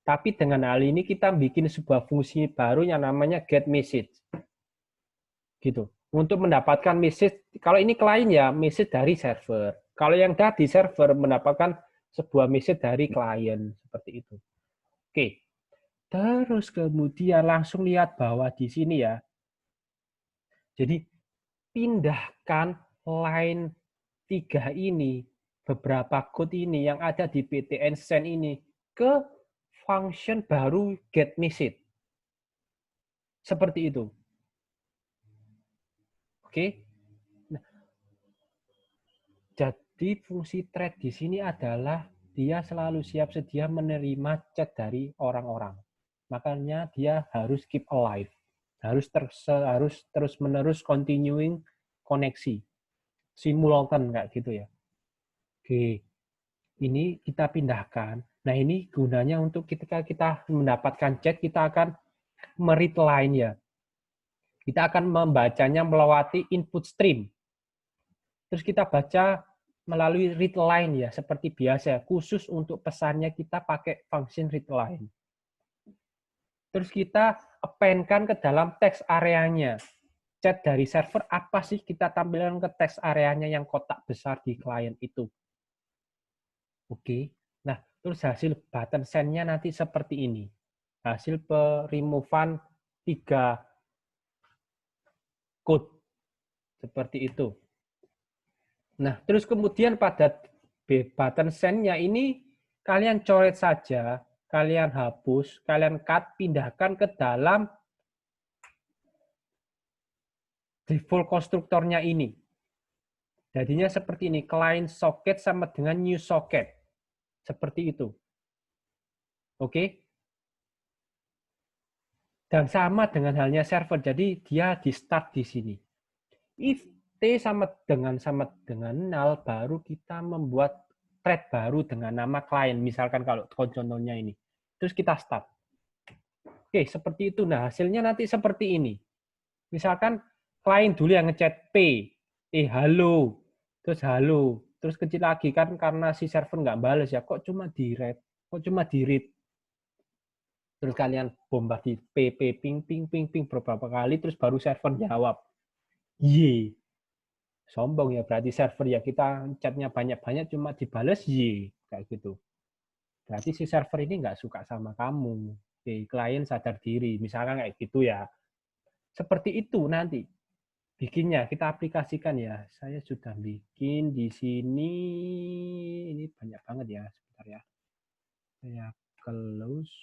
Tapi dengan hal ini kita bikin sebuah fungsi baru yang namanya get message. Gitu. Untuk mendapatkan message, kalau ini klien ya message dari server. Kalau yang di server mendapatkan sebuah message dari klien seperti itu. Oke. Terus kemudian langsung lihat bawah di sini ya. Jadi pindahkan line 3 ini, beberapa code ini yang ada di PTN send ini ke function baru get message. Seperti itu. Oke. Nah, jadi fungsi thread di sini adalah dia selalu siap sedia menerima chat dari orang-orang. Makanya dia harus keep alive. Harus terus-menerus continuing koneksi. Simultan kayak gitu ya. Oke. Ini kita pindahkan. Nah, ini gunanya untuk ketika kita mendapatkan chat, kita akan meread line ya. Kita akan membacanya melewati input stream. Terus kita baca melalui read line ya, seperti biasa. Khusus untuk pesannya kita pakai function read line. Terus kita append-kan ke dalam text areanya. Chat dari server apa sih kita tampilkan ke text areanya yang kotak besar di klien itu. Oke. Nah, terus hasil button send-nya nanti seperti ini. Hasil removal 3 code. Seperti itu. Nah, terus kemudian pada button send-nya ini kalian coret saja, kalian hapus, kalian cut, pindahkan ke dalam default konstruktornya ini. Jadinya seperti ini, client socket sama dengan new socket. Seperti itu. Oke? Dan sama dengan halnya server, jadi dia di start di sini. If T sama dengan null, baru kita membuat thread baru dengan nama klien. Misalkan kalau contohnya ini. Terus kita start. Oke, seperti itu. Nah, hasilnya nanti seperti ini. Misalkan klien dulu yang ngechat P. Halo. Terus halo. Terus kecil lagi kan karena si server nggak balas ya. Kok cuma di-read? Kok cuma di-read? Terus kalian bombardir P, ping, beberapa kali. Terus baru server jawab. Y. Sombong ya, berarti server ya kita chatnya banyak-banyak cuma dibales Y. Kayak gitu. Berarti si server ini nggak suka sama kamu. Oke, klien sadar diri. Misalkan kayak gitu ya. Seperti itu nanti bikinnya. Kita aplikasikan ya. Saya sudah bikin di sini. Ini banyak banget ya. Sebentar ya. Saya close.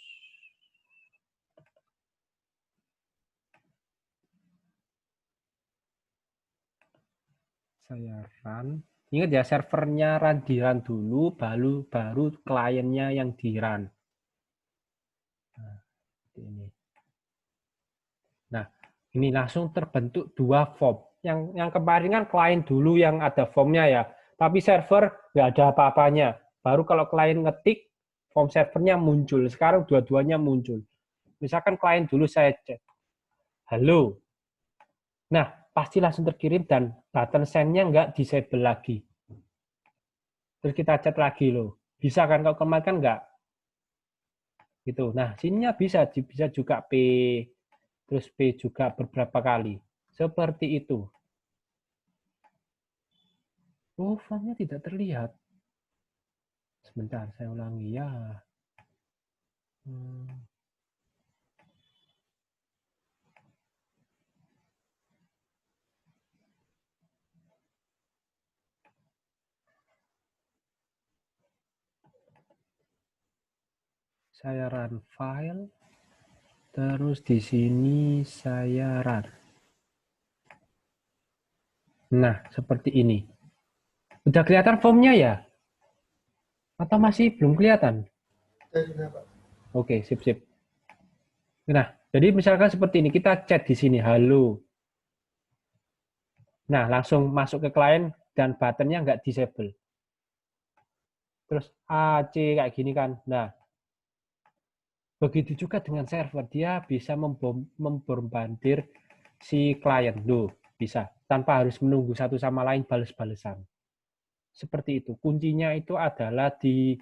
Saya run. Ingat ya, servernya di run dulu, baru kliennya yang di run. Nah, ini. Nah, ini langsung terbentuk 2 form. Yang kemarin kan klien dulu yang ada formnya ya, tapi server nggak ada apa-apanya. Baru kalau klien ngetik, form servernya muncul. Sekarang dua-duanya muncul. Misalkan klien dulu saya chat, halo. Nah, pasti langsung terkirim dan button send-nya nggak disable lagi. Terus kita chat lagi loh. Bisa kan? Kalau kemarin kan nggak. Gitu. Nah, sininya bisa juga P, terus P juga beberapa kali. Seperti itu. Oh, formnya tidak terlihat. Sebentar, saya ulangi ya. Saya run file, terus di sini saya run. Nah, seperti ini. Udah kelihatan formnya ya? Atau masih belum kelihatan? Oke, sip. Nah, jadi misalkan seperti ini, kita chat di sini, halo. Nah, langsung masuk ke klien dan buttonnya nggak disable. Terus AC kayak gini kan. Nah, Begitu juga dengan server, dia bisa membombardir si klien, bisa tanpa harus menunggu satu sama lain balas-balesan. Seperti itu. Kuncinya itu adalah di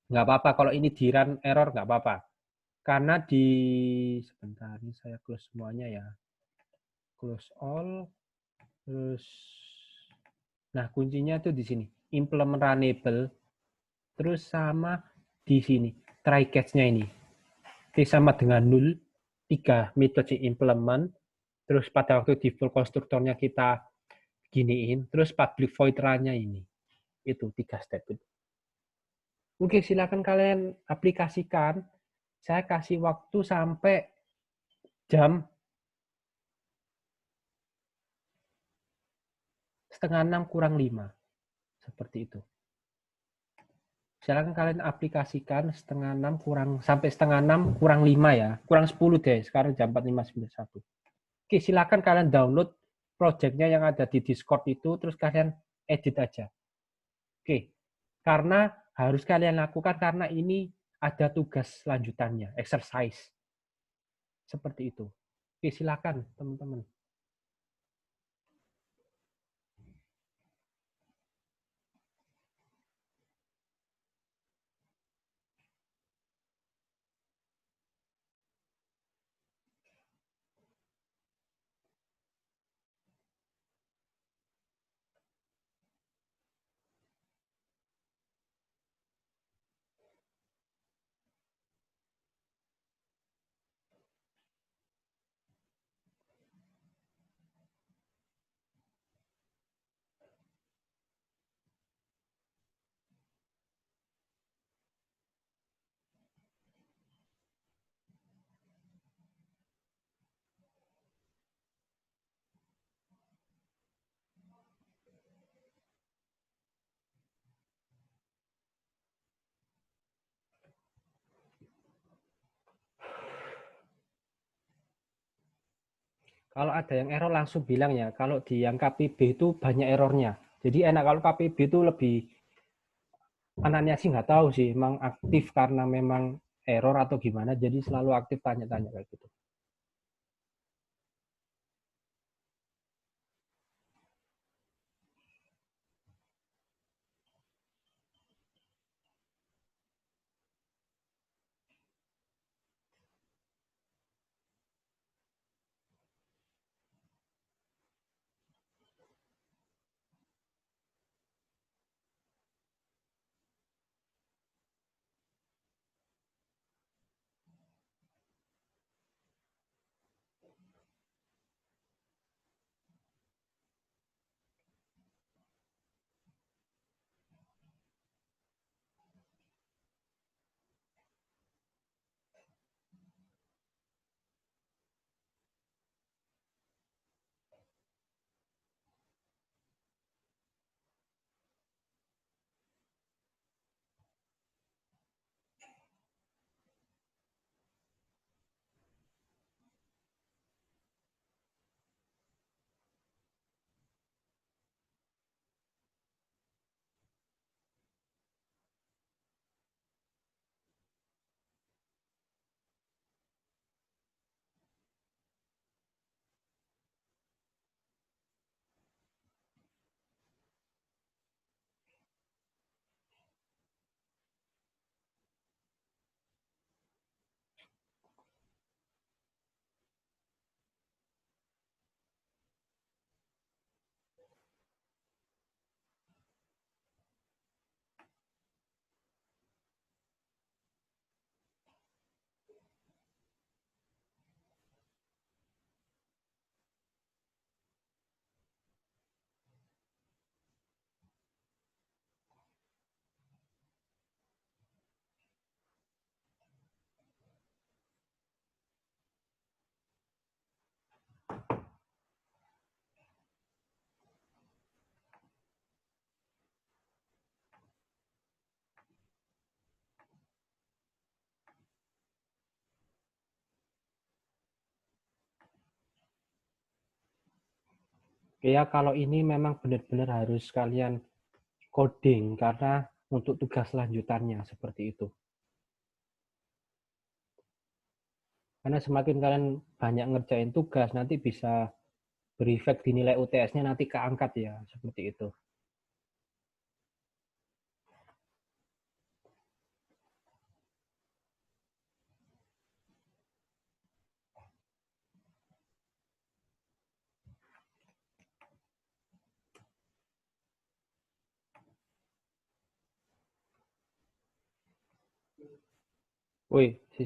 nggak apa-apa kalau ini di run error nggak apa-apa. Karena di sebentar ini saya close semuanya ya. Close all. Terus nah kuncinya tuh di sini. Implement runnable. Terus sama di sini. Try catch-nya ini. T sama dengan 0. 3 metode implement. Terus pada waktu default konstruktornya kita giniin. Terus public void run-nya ini. Itu 3 step itu. Oke, silakan kalian aplikasikan. Saya kasih waktu sampai jam 5:30 kurang 5. Seperti itu. Silakan kalian aplikasikan 5:30 kurang sampai 5:30 kurang 5 ya. Kurang 10 deh. Sekarang jam 4:51. Oke, silakan kalian download project-nya yang ada di Discord itu, terus kalian edit aja. Oke, karena harus kalian lakukan karena ini ada tugas lanjutannya, exercise. Seperti itu. Oke, silakan teman-teman. Kalau ada yang error langsung bilang ya. Kalau di yang KPB itu banyak errornya. Jadi enak kalau KPB itu lebih anaknya sih nggak tahu sih, emang aktif karena memang error atau gimana. Jadi selalu aktif tanya-tanya kayak gitu. Ya kalau ini memang benar-benar harus kalian coding karena untuk tugas lanjutannya seperti itu. Karena semakin kalian banyak ngerjain tugas, nanti bisa berefek di nilai UTS-nya nanti keangkat ya, seperti itu. Woi, si.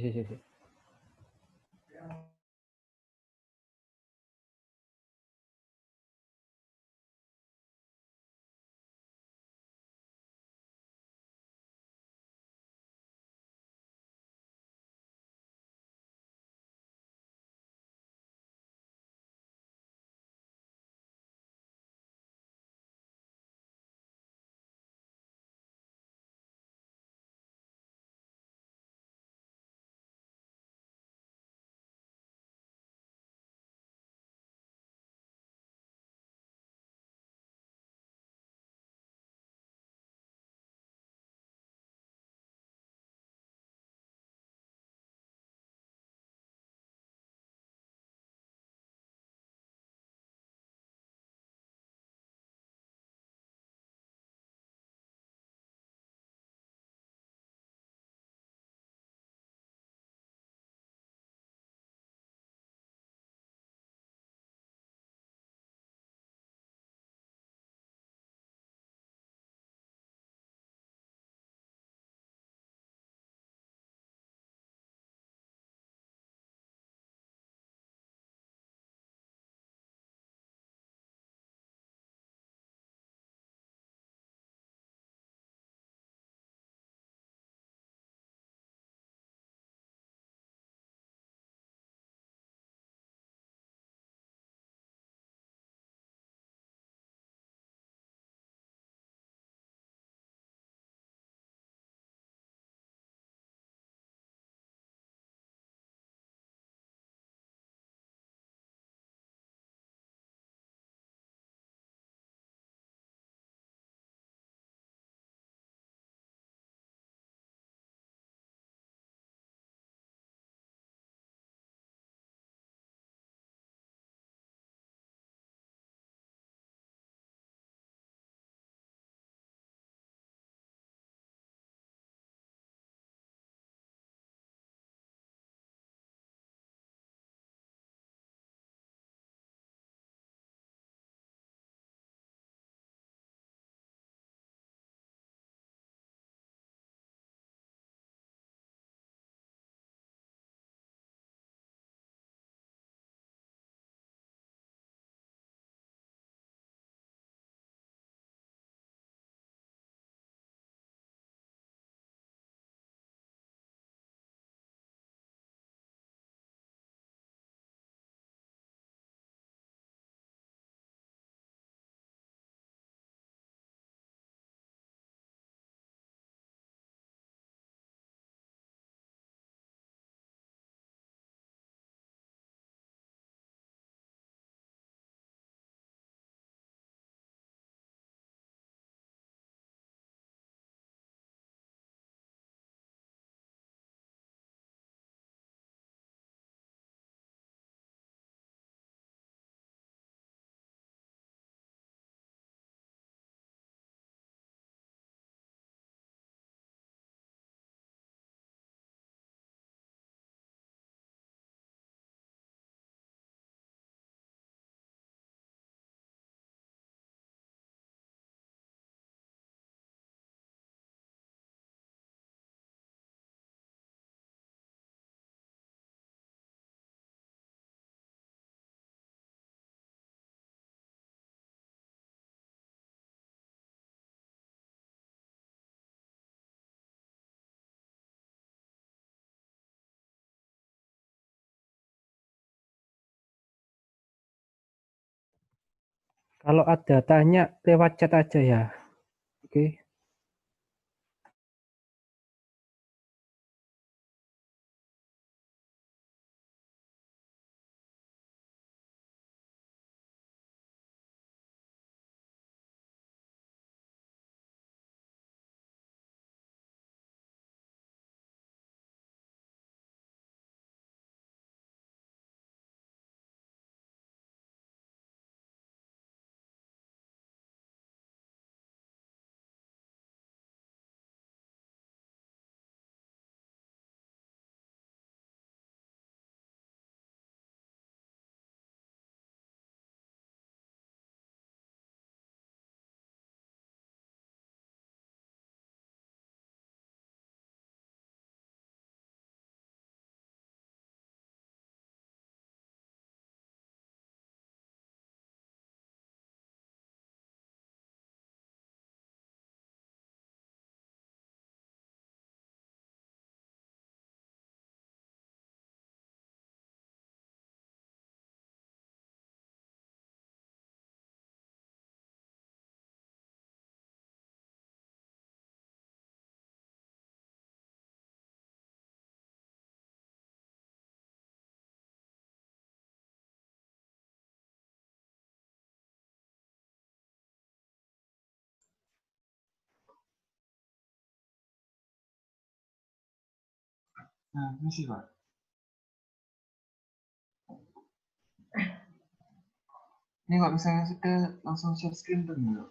Kalau ada tanya lewat chat aja ya. Oke. Nah, misi Pak. Ini kalau misalnya sudah langsung share screen tuh enggak?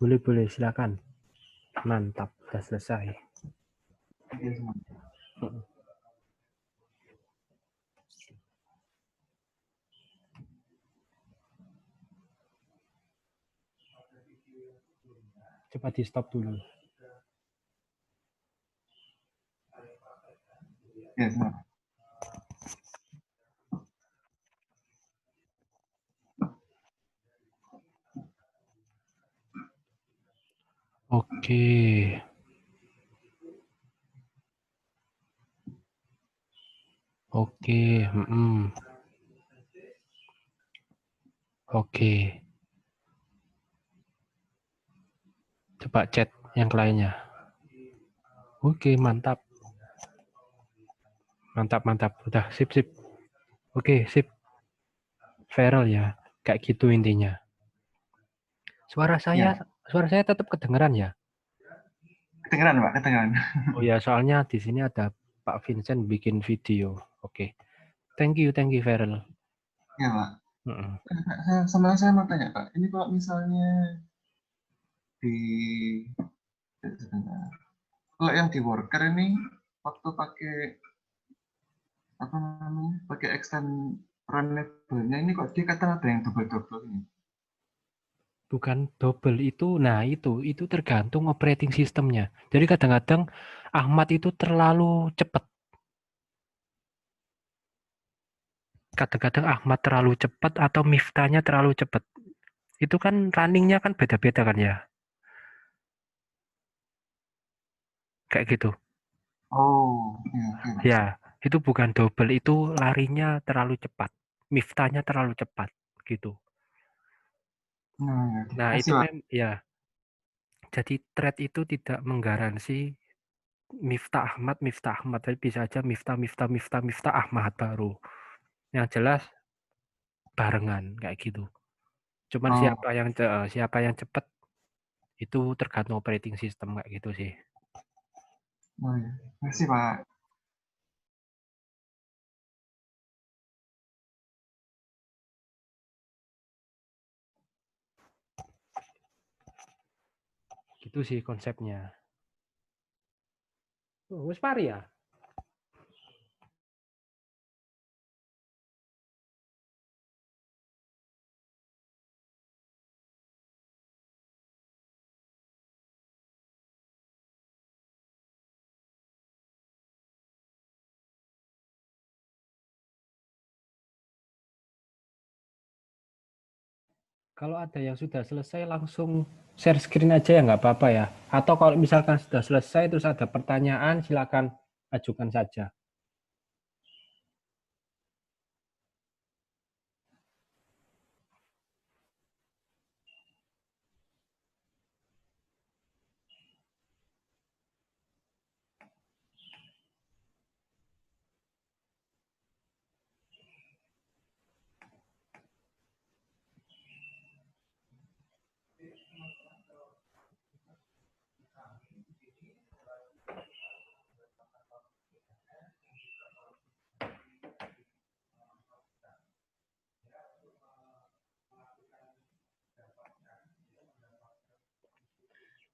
Boleh, silakan. Mantap, sudah selesai. Oke, semua. Coba di stop dulu. Ya, semua. Oke. Oke. Oke. Coba chat yang lainnya. Oke, mantap. Mantap. Udah, sip. Oke, sip. Viral ya. Kayak gitu intinya. Suara saya tetap kedengeran ya? Kedengeran Pak, kedengeran. Oh ya, soalnya di sini ada Pak Vincent bikin video. Oke. Thank you Viral. Ya Pak. Saya mau tanya Pak, ini kalau misalnya di sebentar. Kalau yang di worker ini waktu pakai apa namanya? Pakai extend runnable-nya ini kok dia kata ada yang double ini. Bukan double itu, nah itu tergantung operating sistemnya. Jadi kadang-kadang Ahmad itu terlalu cepat. Kadang-kadang Ahmad terlalu cepat atau Miftahnya terlalu cepat. Itu kan runningnya kan beda-beda kan ya. Kayak gitu. Oh, Ya, itu bukan double, itu larinya terlalu cepat. Miftahnya terlalu cepat gitu. Nah, itu ya. Jadi thread itu tidak menggaransi Miftah Ahmad, tapi bisa aja Miftah Ahmad baru. Yang jelas barengan kayak gitu. Cuman siapa yang cepat itu tergantung operating system kayak gitu sih. Oh ya, makasih Pak. Gitu sih konsepnya. Wes pari ya? Kalau ada yang sudah selesai langsung share screen aja ya nggak apa-apa ya. Atau kalau misalkan sudah selesai terus ada pertanyaan silakan ajukan saja.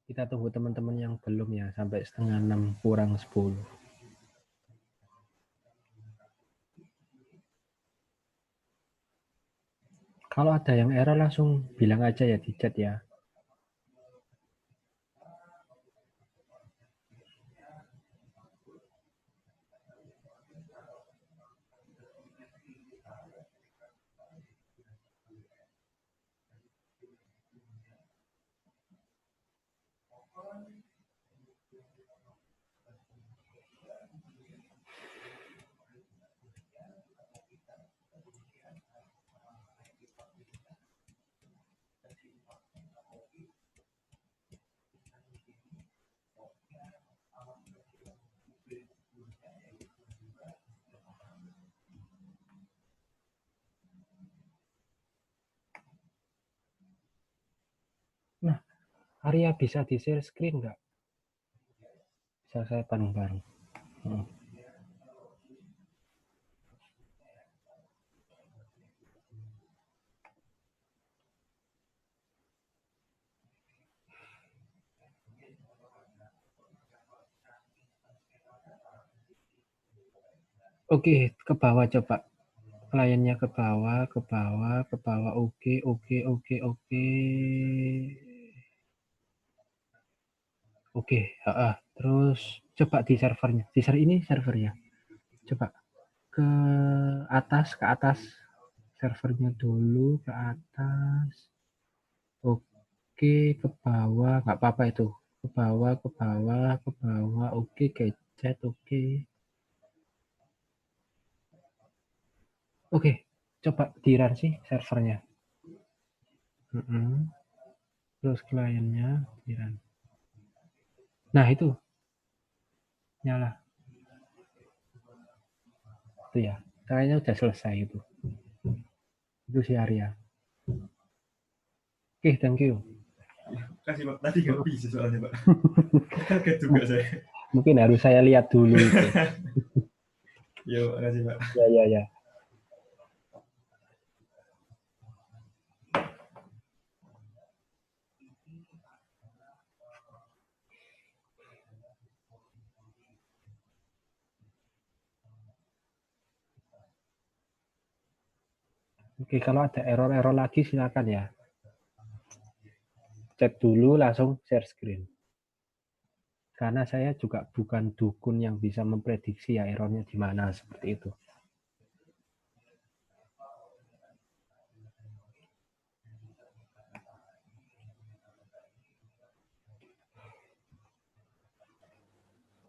Kita tunggu teman-teman yang belum ya, sampai 5:30 kurang 10. Kalau ada yang error langsung bilang aja ya di chat ya. Arya bisa di share screen nggak? Bisa saya bareng-bareng. Oke, ke bawah coba. Kliennya ke bawah, ke bawah, ke bawah. Oke, oke, oke, oke. Oke, terus coba di servernya. Di server ini servernya. Coba ke atas servernya dulu, ke atas. Oke, ke bawah, nggak apa-apa itu. Ke bawah, ke bawah, ke bawah. Oke, gadget, oke. Oke, coba di-run sih servernya. Terus kliennya di-run. Nah, itu. Nyala. Itu ya. Kayaknya udah selesai itu. Itu si Arya. Oke, thank you. Kasih Pak, tadi nggak bisa soalnya Pak. Kaget juga saya. Mungkin harus saya lihat dulu itu. Ya, makasih Pak. Ya. Oke, kalau ada error-error lagi silakan ya. Chat dulu langsung share screen. Karena saya juga bukan dukun yang bisa memprediksi ya errornya di mana seperti itu.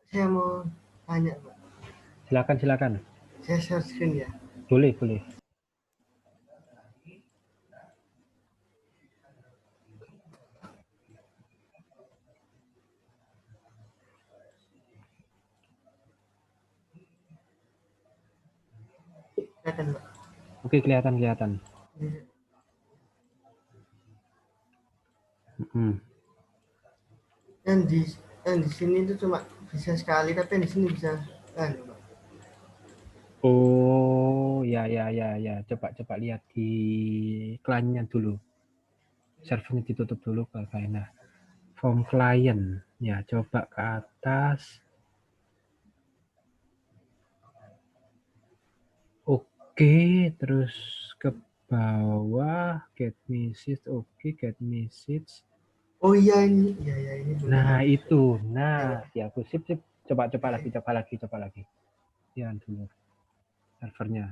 Saya mau tanya, Pak. Silakan. Saya share screen ya. Boleh. Kelihatan, Pak. Oke, kelihatan. Yang di sini itu cuma bisa sekali, tapi yang di sini bisa Pak. Oh, ya. Coba lihat di kliennya dulu. Servernya ditutup dulu ke klien. Nah, from client. Ya, coba ke atas. Oke, terus ke bawah, get message. Oke, get message. Oh iya ini. Ya ini. Nah, itu. Nah, ya aku sip. Coba lagi. Ya, dulu. Servernya.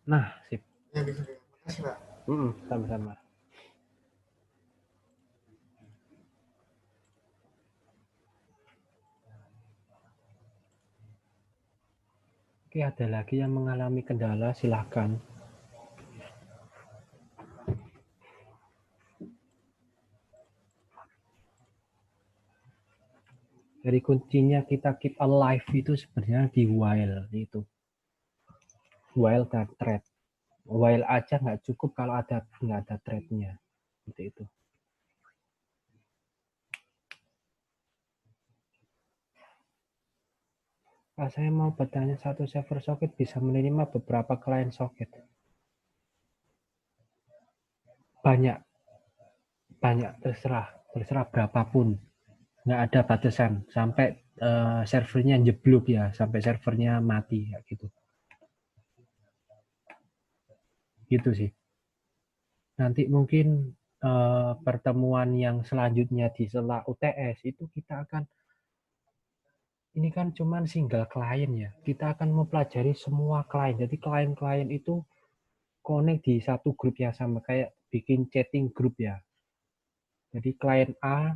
Nah, sip. Ya bisa. Makasih, Pak. Sama-sama. Oke, ada lagi yang mengalami kendala, silahkan. Dari kuncinya kita keep alive itu sebenarnya di while itu. While dan thread. While aja nggak cukup kalau nggak ada thread-nya. Seperti itu. Pak, saya mau bertanya, satu server socket bisa menerima beberapa client socket. Banyak, terserah berapapun. Nggak ada batasan, sampai servernya jeblok ya, sampai servernya mati, ya gitu. Gitu sih. Nanti mungkin pertemuan yang selanjutnya di sela UTS itu kita akan, ini kan cuman single klien ya, kita akan mempelajari semua klien. Jadi klien-klien itu connect di satu grup yang sama, kayak bikin chatting grup ya. Jadi klien A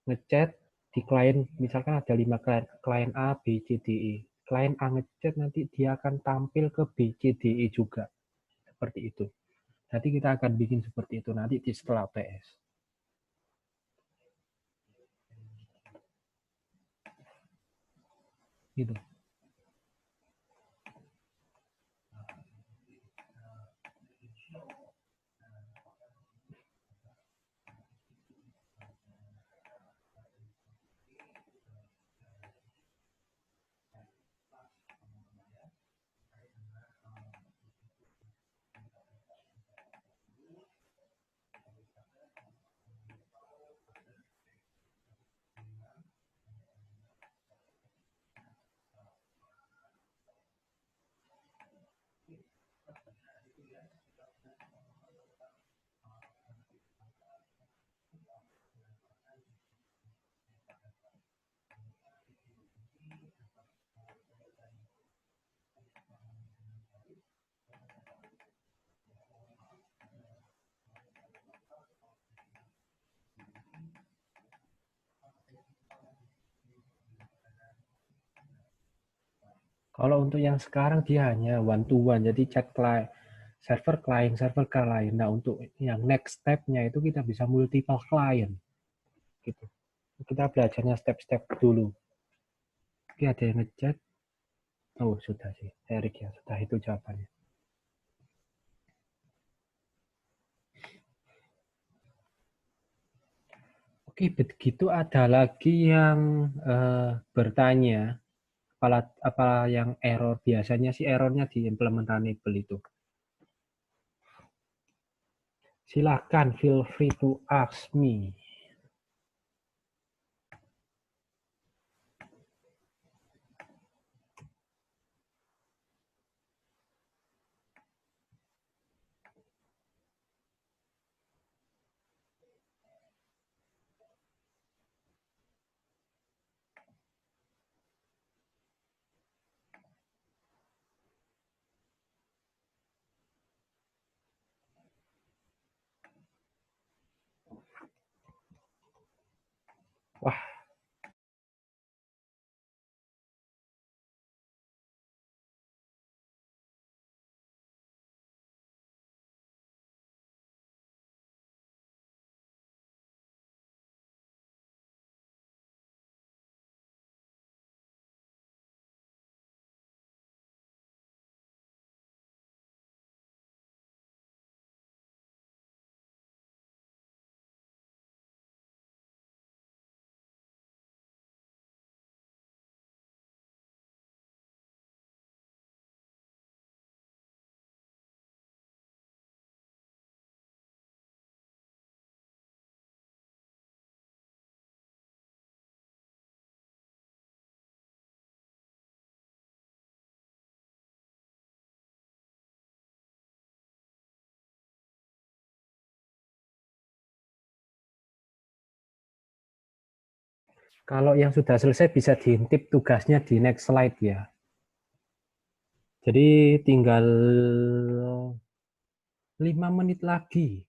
ngechat di klien, misalkan ada 5 klien A, B, C, D, E. Klien A ngechat nanti dia akan tampil ke B, C, D, E juga. Seperti itu. Nanti kita akan bikin seperti itu nanti di setelah UTS. gitu. Kalau untuk yang sekarang dia hanya one to one, jadi chat client, server client. Nah, untuk yang next step-nya itu kita bisa multiple client. Gitu. Kita belajarnya step-step dulu. Oke, ada yang ngechat. Oh, sudah sih. Erik ya, sudah itu jawabannya. Oke, begitu ada lagi yang bertanya, apa yang error, biasanya sih errornya di implementable itu. Silakan, feel free to ask me. Wah, kalau yang sudah selesai bisa diintip tugasnya di next slide ya. Jadi tinggal 5 menit lagi.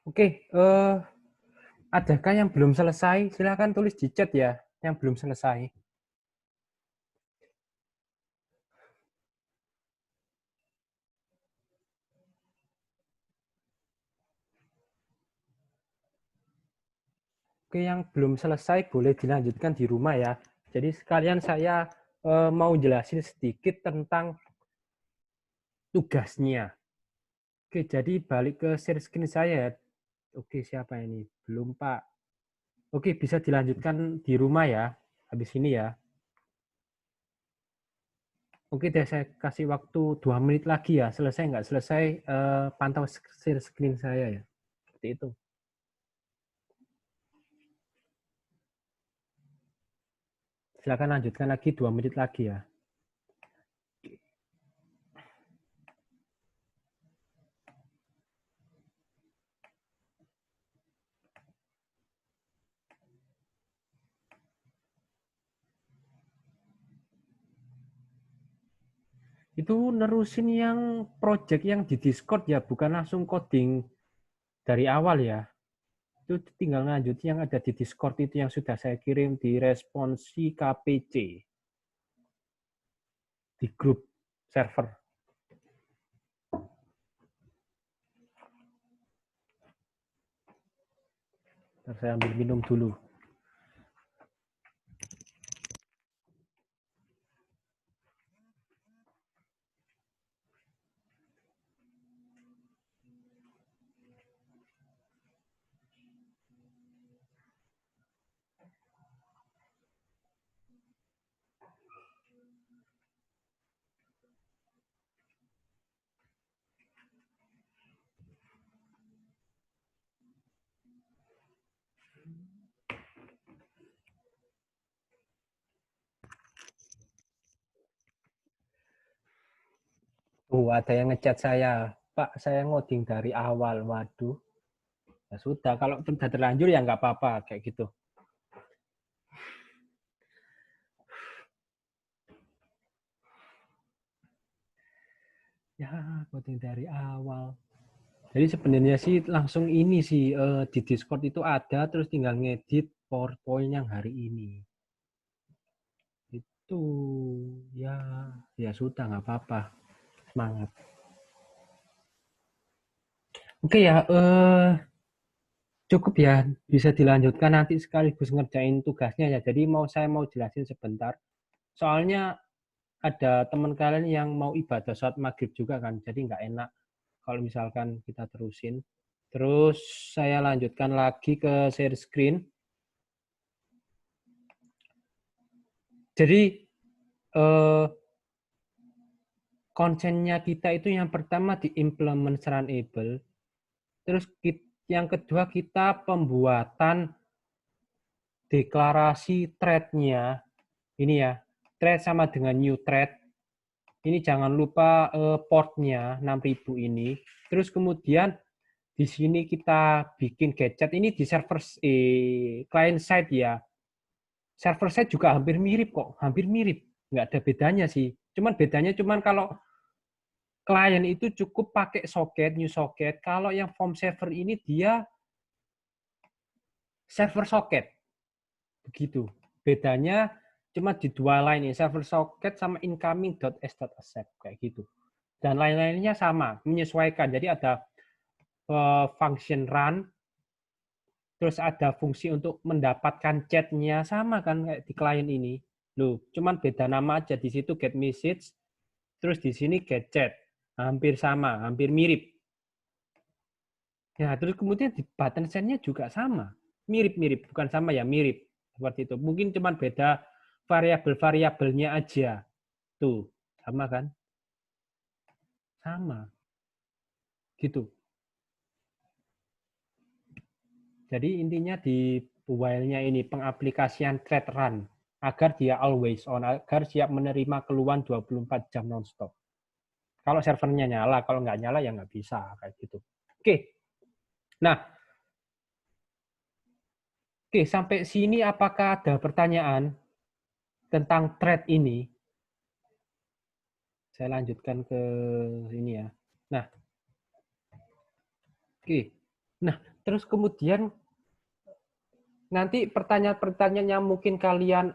Oke, adakah yang belum selesai? Silakan tulis di chat ya, yang belum selesai. Oke, yang belum selesai boleh dilanjutkan di rumah ya. Jadi sekalian saya mau jelasin sedikit tentang tugasnya. Oke, jadi balik ke share screen saya. Oke, siapa ini? Belum, Pak. Oke, bisa dilanjutkan di rumah ya, habis ini ya. Oke, deh saya kasih waktu 2 menit lagi ya. Selesai nggak selesai, pantau share screen saya ya. Seperti itu. Silakan lanjutkan lagi 2 menit lagi ya. Itu nerusin yang project yang di Discord ya, bukan langsung coding dari awal ya. Itu tinggal lanjut yang ada di Discord itu yang sudah saya kirim di responsi KPC di grup server. Ntar saya ambil minum dulu. Ada yang ngechat saya, Pak, saya ngoding dari awal. Waduh, ya sudah. Kalau sudah terlanjur ya nggak apa-apa kayak gitu. Ya, coding dari awal. Jadi sebenarnya sih langsung ini sih di Discord itu ada, terus tinggal ngedit PowerPoint yang hari ini. Itu ya sudah nggak apa-apa. Semangat. Oke ya, cukup ya, bisa dilanjutkan nanti sekaligus ngerjain tugasnya ya. Jadi saya mau jelasin sebentar. Soalnya ada teman kalian yang mau ibadah sholat maghrib juga kan, jadi nggak enak kalau misalkan kita terusin. Terus saya lanjutkan lagi ke share screen. Jadi konsennya kita itu yang pertama di implement runable. Terus yang kedua kita pembuatan deklarasi thread-nya. Ini ya, thread sama dengan new thread. Ini jangan lupa portnya 6000 ini. Terus kemudian di sini kita bikin gadget. Ini di server client side ya. Server side juga hampir mirip kok, hampir mirip. Nggak ada bedanya sih. Bedanya kalau klien itu cukup pakai socket, new socket. Kalau yang form server ini dia server socket. Begitu. Bedanya cuma di dua line ini, server socket sama incoming.s.accept kayak gitu. Dan lain-lainnya sama, menyesuaikan. Jadi ada function run, Terus ada fungsi untuk mendapatkan chatnya sama kan kayak di klien ini. Loh, cuman beda nama aja di situ get message, terus di sini get chat. Hampir sama, hampir mirip. Ya, terus kemudian di button send-nya juga sama. Mirip-mirip, bukan sama ya, mirip. Seperti itu. Mungkin cuman beda variabel-variabelnya aja. Tuh, sama kan? Sama. Gitu. Jadi intinya di while-nya ini pengaplikasian thread run agar dia always on, agar siap menerima keluhan 24 jam nonstop. Kalau servernya nyala, kalau nggak nyala ya nggak bisa kayak gitu. Oke. Nah, oke, sampai sini apakah ada pertanyaan tentang thread ini? Saya lanjutkan ke ini ya. Nah, oke. Nah, terus kemudian nanti pertanyaan-pertanyaan yang mungkin kalian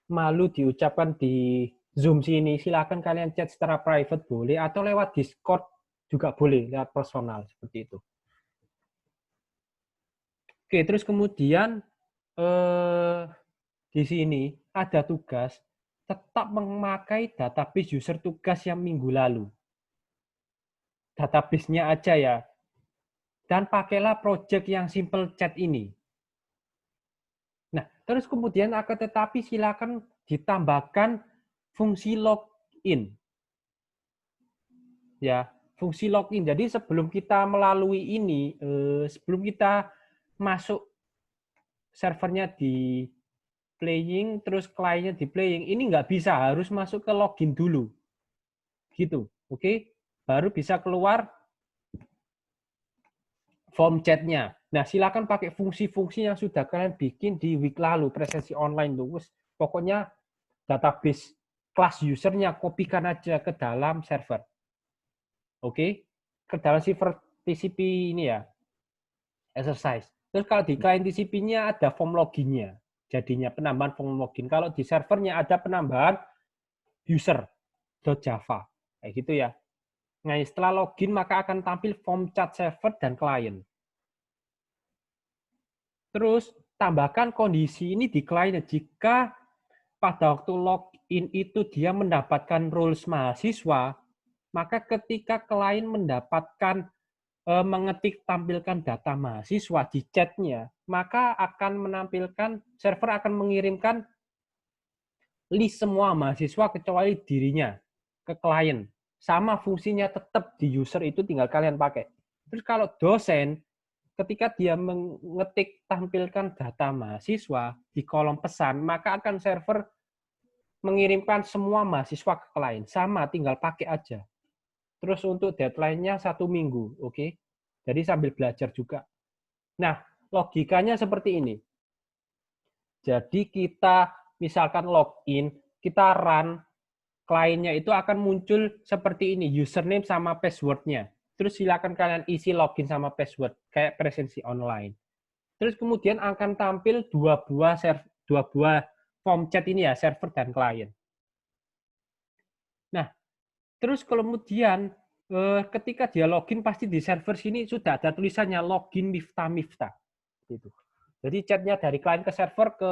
malu diucapkan di Zoom sini, silakan kalian chat secara private boleh, atau lewat Discord juga boleh, lewat personal, seperti itu. Oke, terus kemudian di sini ada tugas, tetap memakai database user tugas yang minggu lalu. Database-nya aja ya. Dan pakailah project yang simple chat ini. Nah, terus kemudian akan tetapi silakan ditambahkan fungsi login. Ya, fungsi login. Jadi sebelum kita melalui ini, sebelum kita masuk servernya di playing, terus kliennya di playing, ini nggak bisa, harus masuk ke login dulu. Gitu, oke? Baru bisa keluar form chatnya. Nah, silakan pakai fungsi-fungsi yang sudah kalian bikin di week lalu, presensi online tuh. Pokoknya database kelas usernya kopikan aja ke dalam server. Oke? Ke dalam server TCP ini ya, exercise. Terus kalau di client TCP-nya ada form login-nya. Jadinya penambahan form login. Kalau di servernya ada penambahan user.java. Kayak gitu ya. Nah, setelah login maka akan tampil form chat server dan client. Terus tambahkan kondisi ini di client jika pada waktu login itu dia mendapatkan roles mahasiswa, maka ketika klien mendapatkan mengetik tampilkan data mahasiswa di chatnya, maka akan menampilkan, server akan mengirimkan list semua mahasiswa kecuali dirinya ke klien. Sama fungsinya tetap di user itu tinggal kalian pakai. Terus kalau dosen, ketika dia mengetik tampilkan data mahasiswa di kolom pesan, maka akan server mengirimkan semua mahasiswa ke klien. Sama, tinggal pakai aja. Terus untuk deadline-nya 1 minggu, oke? Jadi sambil belajar juga. Nah, logikanya seperti ini. Jadi kita misalkan login, kita run, kliennya itu akan muncul seperti ini, username sama password-nya. Terus silakan kalian isi login sama password, kayak presensi online. Terus kemudian akan tampil dua buah form chat ini ya, server dan klien. Nah, terus kemudian ketika dia login pasti di server sini sudah ada tulisannya login Miftah. Gitu. Jadi chatnya dari klien ke server ke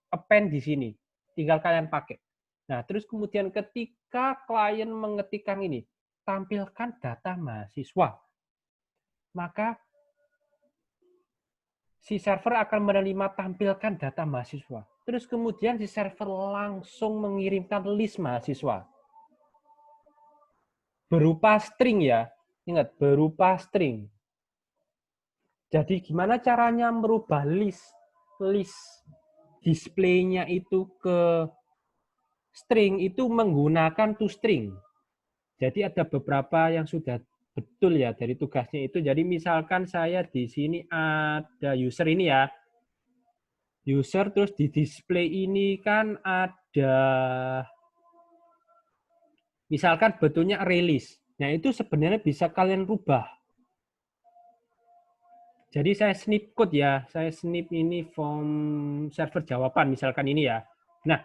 append di sini. Tinggal kalian pakai. Nah, terus kemudian ketika klien mengetikkan ini, tampilkan data mahasiswa. Maka si server akan menerima tampilkan data mahasiswa. Terus kemudian si server langsung mengirimkan list mahasiswa. Berupa string ya. Ingat, berupa string. Jadi gimana caranya merubah list display-nya itu ke string itu menggunakan toString. Jadi ada beberapa yang sudah betul ya dari tugasnya itu. Jadi misalkan saya di sini ada user ini ya. User terus di display ini kan ada misalkan betulnya release. Nah, itu sebenarnya bisa kalian rubah. Jadi saya snip code ya. Saya snip ini form server jawaban misalkan ini ya. Nah,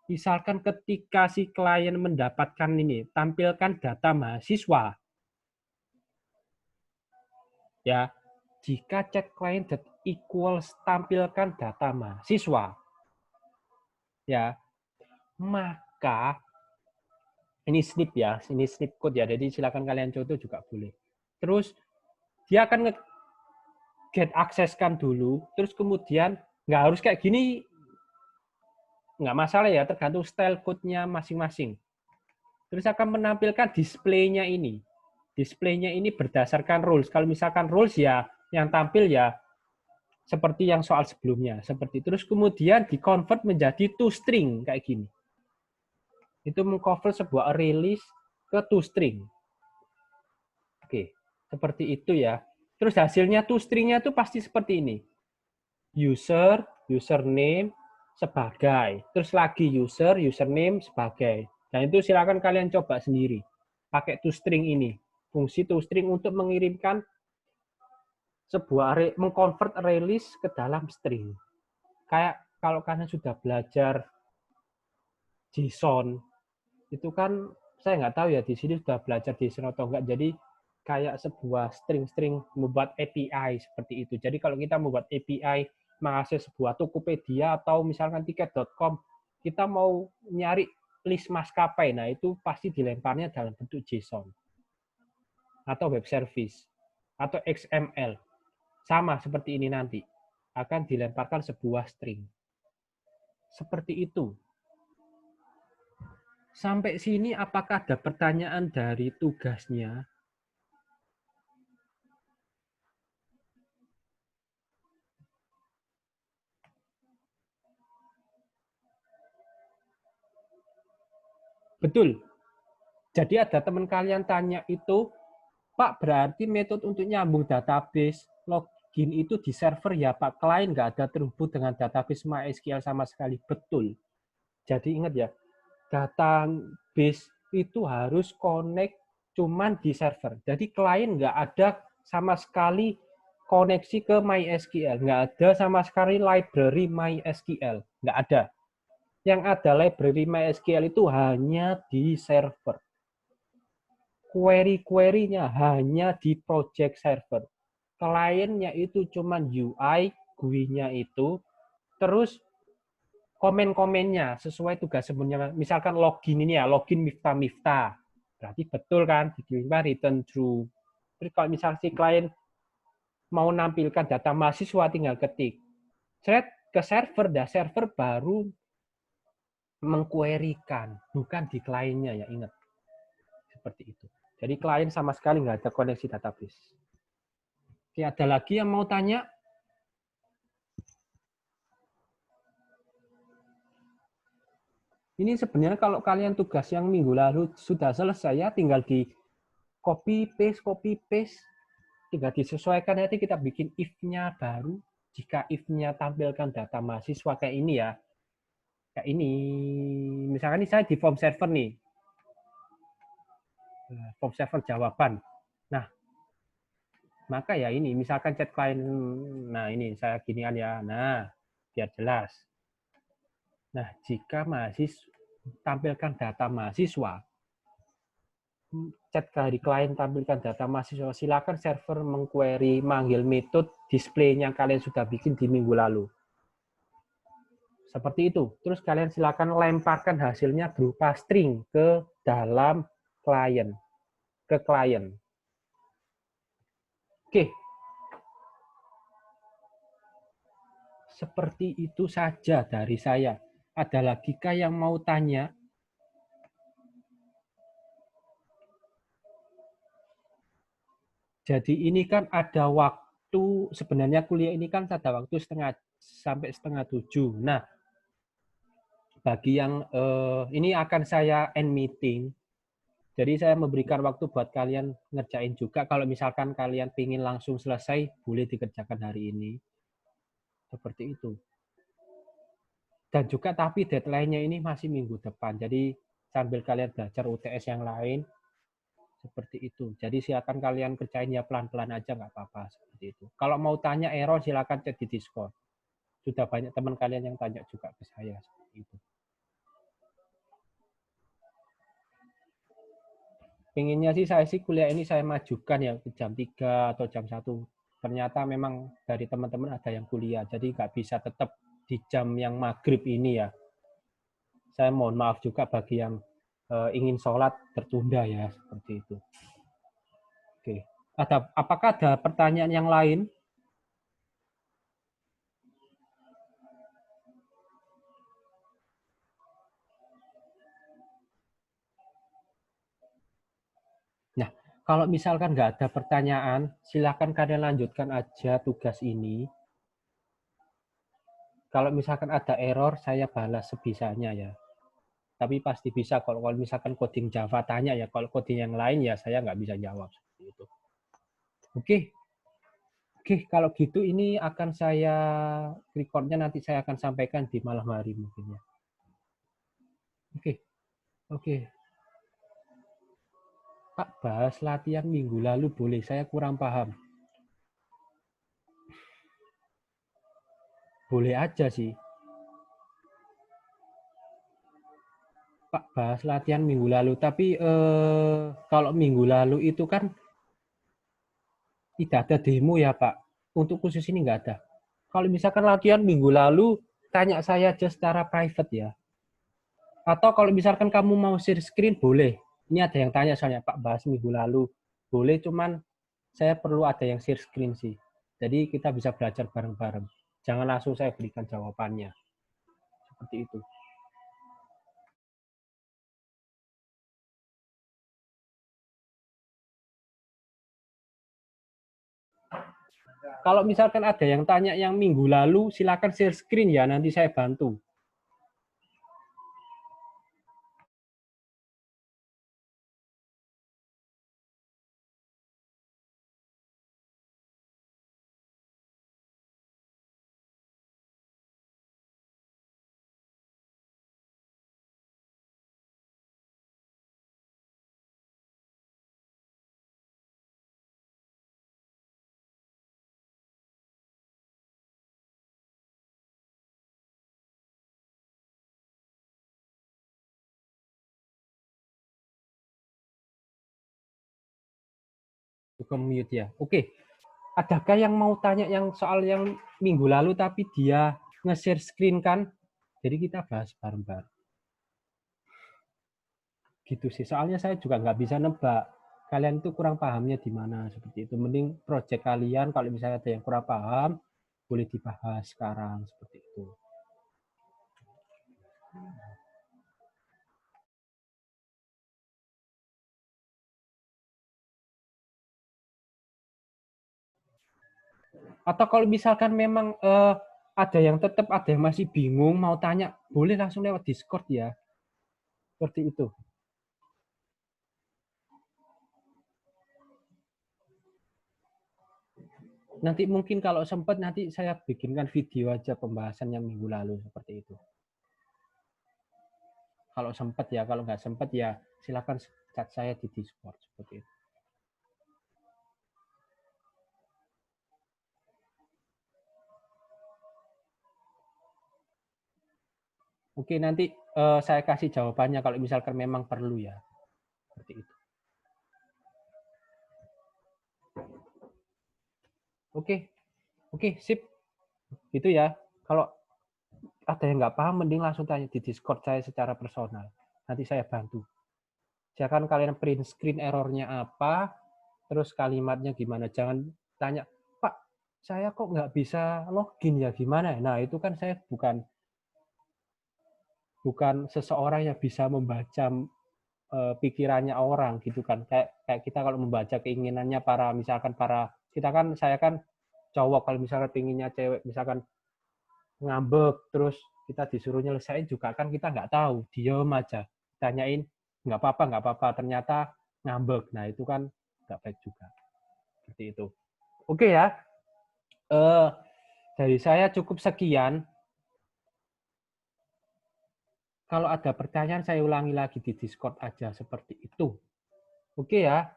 misalkan ketika si klien mendapatkan ini, tampilkan data mahasiswa. Ya. jika chat client equals tampilkan data mahasiswa, ya, maka ini snip ya, ini snip code ya, jadi silakan kalian contoh juga boleh. Terus dia akan get akseskan dulu, terus kemudian nggak harus kayak gini, nggak masalah ya, tergantung style code-nya masing-masing. Terus akan menampilkan display-nya ini. Display-nya ini berdasarkan rules. Kalau misalkan rules ya, yang tampil ya seperti yang soal sebelumnya. Seperti terus kemudian di-convert menjadi toString kayak gini. Itu meng-convert sebuah array list ke toString. Oke, seperti itu ya. Terus hasilnya toString-nya itu pasti seperti ini. User, username, sebagai. Terus lagi user, username, sebagai. Dan itu silakan kalian coba sendiri. Pakai toString ini. Fungsi toString untuk mengirimkan sebuah array, mengconvert array list ke dalam string. Kayak kalau kalian sudah belajar JSON, itu kan saya nggak tahu ya di sini sudah belajar JSON atau enggak. Jadi kayak sebuah string-string membuat API seperti itu. Jadi kalau kita membuat API mengakses sebuah Tokopedia atau misalkan tiket.com, kita mau nyari list maskapai, nah itu pasti dilemparnya dalam bentuk JSON atau web service atau XML. Sama seperti ini nanti akan dilemparkan sebuah string. Seperti itu. Sampai sini apakah ada pertanyaan dari tugasnya? Betul. Jadi ada teman kalian tanya itu, Pak, berarti metode untuk nyambung database login itu di server ya Pak, klien nggak ada terhubung dengan database MySQL sama sekali. Betul. Jadi ingat ya, database itu harus connect cuman di server. Jadi klien nggak ada sama sekali koneksi ke MySQL. Nggak ada sama sekali library MySQL. Nggak ada. Yang ada library MySQL itu hanya di server. Query-query-nya hanya di project server. Kliennya itu cuman UI, GUI-nya itu, terus komen-komennya sesuai tugas sebenarnya. Misalkan login ini ya, login Miftah. Berarti betul kan, dikirimkan return true. Terus kalau misalnya si klien mau nampilkan data mahasiswa, tinggal ketik. Thread ke server, server baru mengquerykan, bukan di kliennya ya, ingat. Seperti itu. Jadi klien sama sekali nggak ada koneksi database. Oke, ada lagi yang mau tanya? Ini sebenarnya kalau kalian tugas yang minggu lalu sudah selesai ya, tinggal di copy paste, tinggal disesuaikan. Nanti kita bikin if-nya baru. Jika if-nya tampilkan data mahasiswa kayak ini ya, kayak ini. Misalkan ini saya di form server nih, form server jawaban. Nah, maka ya ini, misalkan chat client, nah ini saya ginian ya, nah biar jelas. Nah, jika mahasiswa tampilkan data mahasiswa, chat dari klien tampilkan data mahasiswa, silakan server mengquery, manggil metode display-nya kalian sudah bikin di minggu lalu. Seperti itu. Terus kalian silakan lemparkan hasilnya berupa string ke dalam klien, ke klien. Oke. Seperti itu saja dari saya. Ada lagi kah yang mau tanya? Jadi ini kan ada waktu, sebenarnya kuliah ini kan ada waktu sampai setengah 7. Nah, bagi yang ini akan saya end meeting. Jadi saya memberikan waktu buat kalian ngerjain juga. Kalau misalkan kalian pingin langsung selesai, boleh dikerjakan hari ini. Seperti itu. Dan juga tapi deadline-nya ini masih minggu depan. Jadi sambil kalian belajar UTS yang lain, seperti itu. Jadi silakan kalian kerjain ya pelan-pelan aja, nggak apa-apa. Seperti itu. Kalau mau tanya error, silakan chat di Discord. Sudah banyak teman kalian yang tanya juga ke saya. Seperti itu. Pengennya sih saya kuliah ini saya majukan ya ke jam 3 atau jam 1. ternyata memang dari teman-teman ada yang kuliah, jadi nggak bisa tetap di jam yang maghrib ini ya. Saya mohon maaf juga bagi yang ingin sholat tertunda ya, seperti itu. Oke, apakah ada pertanyaan yang lain? Nah, kalau misalkan nggak ada pertanyaan, silakan kalian lanjutkan aja tugas ini. Kalau misalkan ada error, saya balas sebisanya ya. Tapi pasti bisa kalau misalkan coding Java tanya ya. Kalau coding yang lain ya saya nggak bisa jawab seperti itu. Oke, kalau gitu ini akan saya recordnya nanti saya akan sampaikan di malam hari mungkin ya. Oke. Pak, bahas latihan minggu lalu boleh, saya kurang paham. Boleh aja sih. Pak, bahas latihan minggu lalu, tapi kalau minggu lalu itu kan tidak ada demo ya Pak. Untuk khusus ini nggak ada. Kalau misalkan latihan minggu lalu, tanya saya aja secara private ya. Atau kalau misalkan kamu mau share screen, boleh. Ini ada yang tanya soalnya, Pak, bahas minggu lalu. Boleh, cuman saya perlu ada yang share screen sih. Jadi kita bisa belajar bareng-bareng. Jangan langsung saya berikan jawabannya. Seperti itu. Kalau misalkan ada yang tanya yang minggu lalu, silakan share screen ya, nanti saya bantu. Mute ya. Oke. Adakah yang mau tanya yang soal yang minggu lalu tapi dia nge-share screen kan? Jadi kita bahas bareng-bareng. Gitu sih. Soalnya saya juga nggak bisa nebak. Kalian itu kurang pahamnya di mana seperti itu. Mending project kalian kalau misalnya ada yang kurang paham boleh dibahas sekarang seperti itu. Atau kalau misalkan memang ada yang tetap ada yang masih bingung mau tanya, boleh langsung lewat Discord ya. Seperti itu. Nanti mungkin kalau sempat nanti saya bikinkan video aja pembahasan yang minggu lalu seperti itu. Kalau sempat ya, kalau nggak sempat ya silakan chat saya di Discord seperti itu. Oke, nanti saya kasih jawabannya kalau misalkan memang perlu ya. Seperti itu. Oke, sip. Gitu ya. Kalau ada yang nggak paham, mending langsung tanya di Discord saya secara personal. Nanti saya bantu. Jangan kalian print screen errornya apa, terus kalimatnya gimana. Jangan tanya, Pak, saya kok nggak bisa login ya, gimana? Nah, itu kan saya bukan seseorang yang bisa membaca pikirannya orang gitu kan. Kayak kita kalau membaca keinginannya saya kan cowok, kalau misalkan pinginnya cewek misalkan ngambek terus kita disuruh nyelesain juga kan kita nggak tahu, diem aja tanyain nggak apa-apa ternyata ngambek. Nah itu kan nggak baik juga. Seperti itu. Oke ya, dari saya cukup sekian. Kalau ada pertanyaan saya ulangi lagi di Discord aja seperti itu. Oke ya,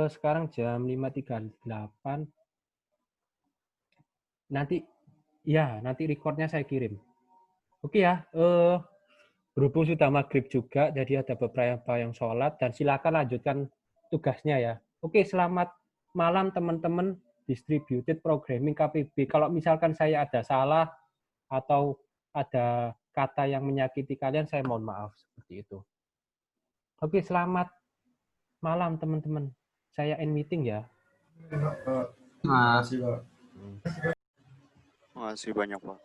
sekarang jam 5.38. Nanti recordnya saya kirim. Oke ya, berhubung sudah maghrib juga, jadi ada beberapa yang sholat, dan silakan lanjutkan tugasnya ya. Oke, selamat malam teman-teman. Distributed Programming KPB. Kalau misalkan saya ada salah atau ada kata yang menyakiti kalian, saya mohon maaf seperti itu. Oke, selamat malam teman-teman. Saya end meeting ya. Terima kasih, Pak. Makasih banyak, Pak.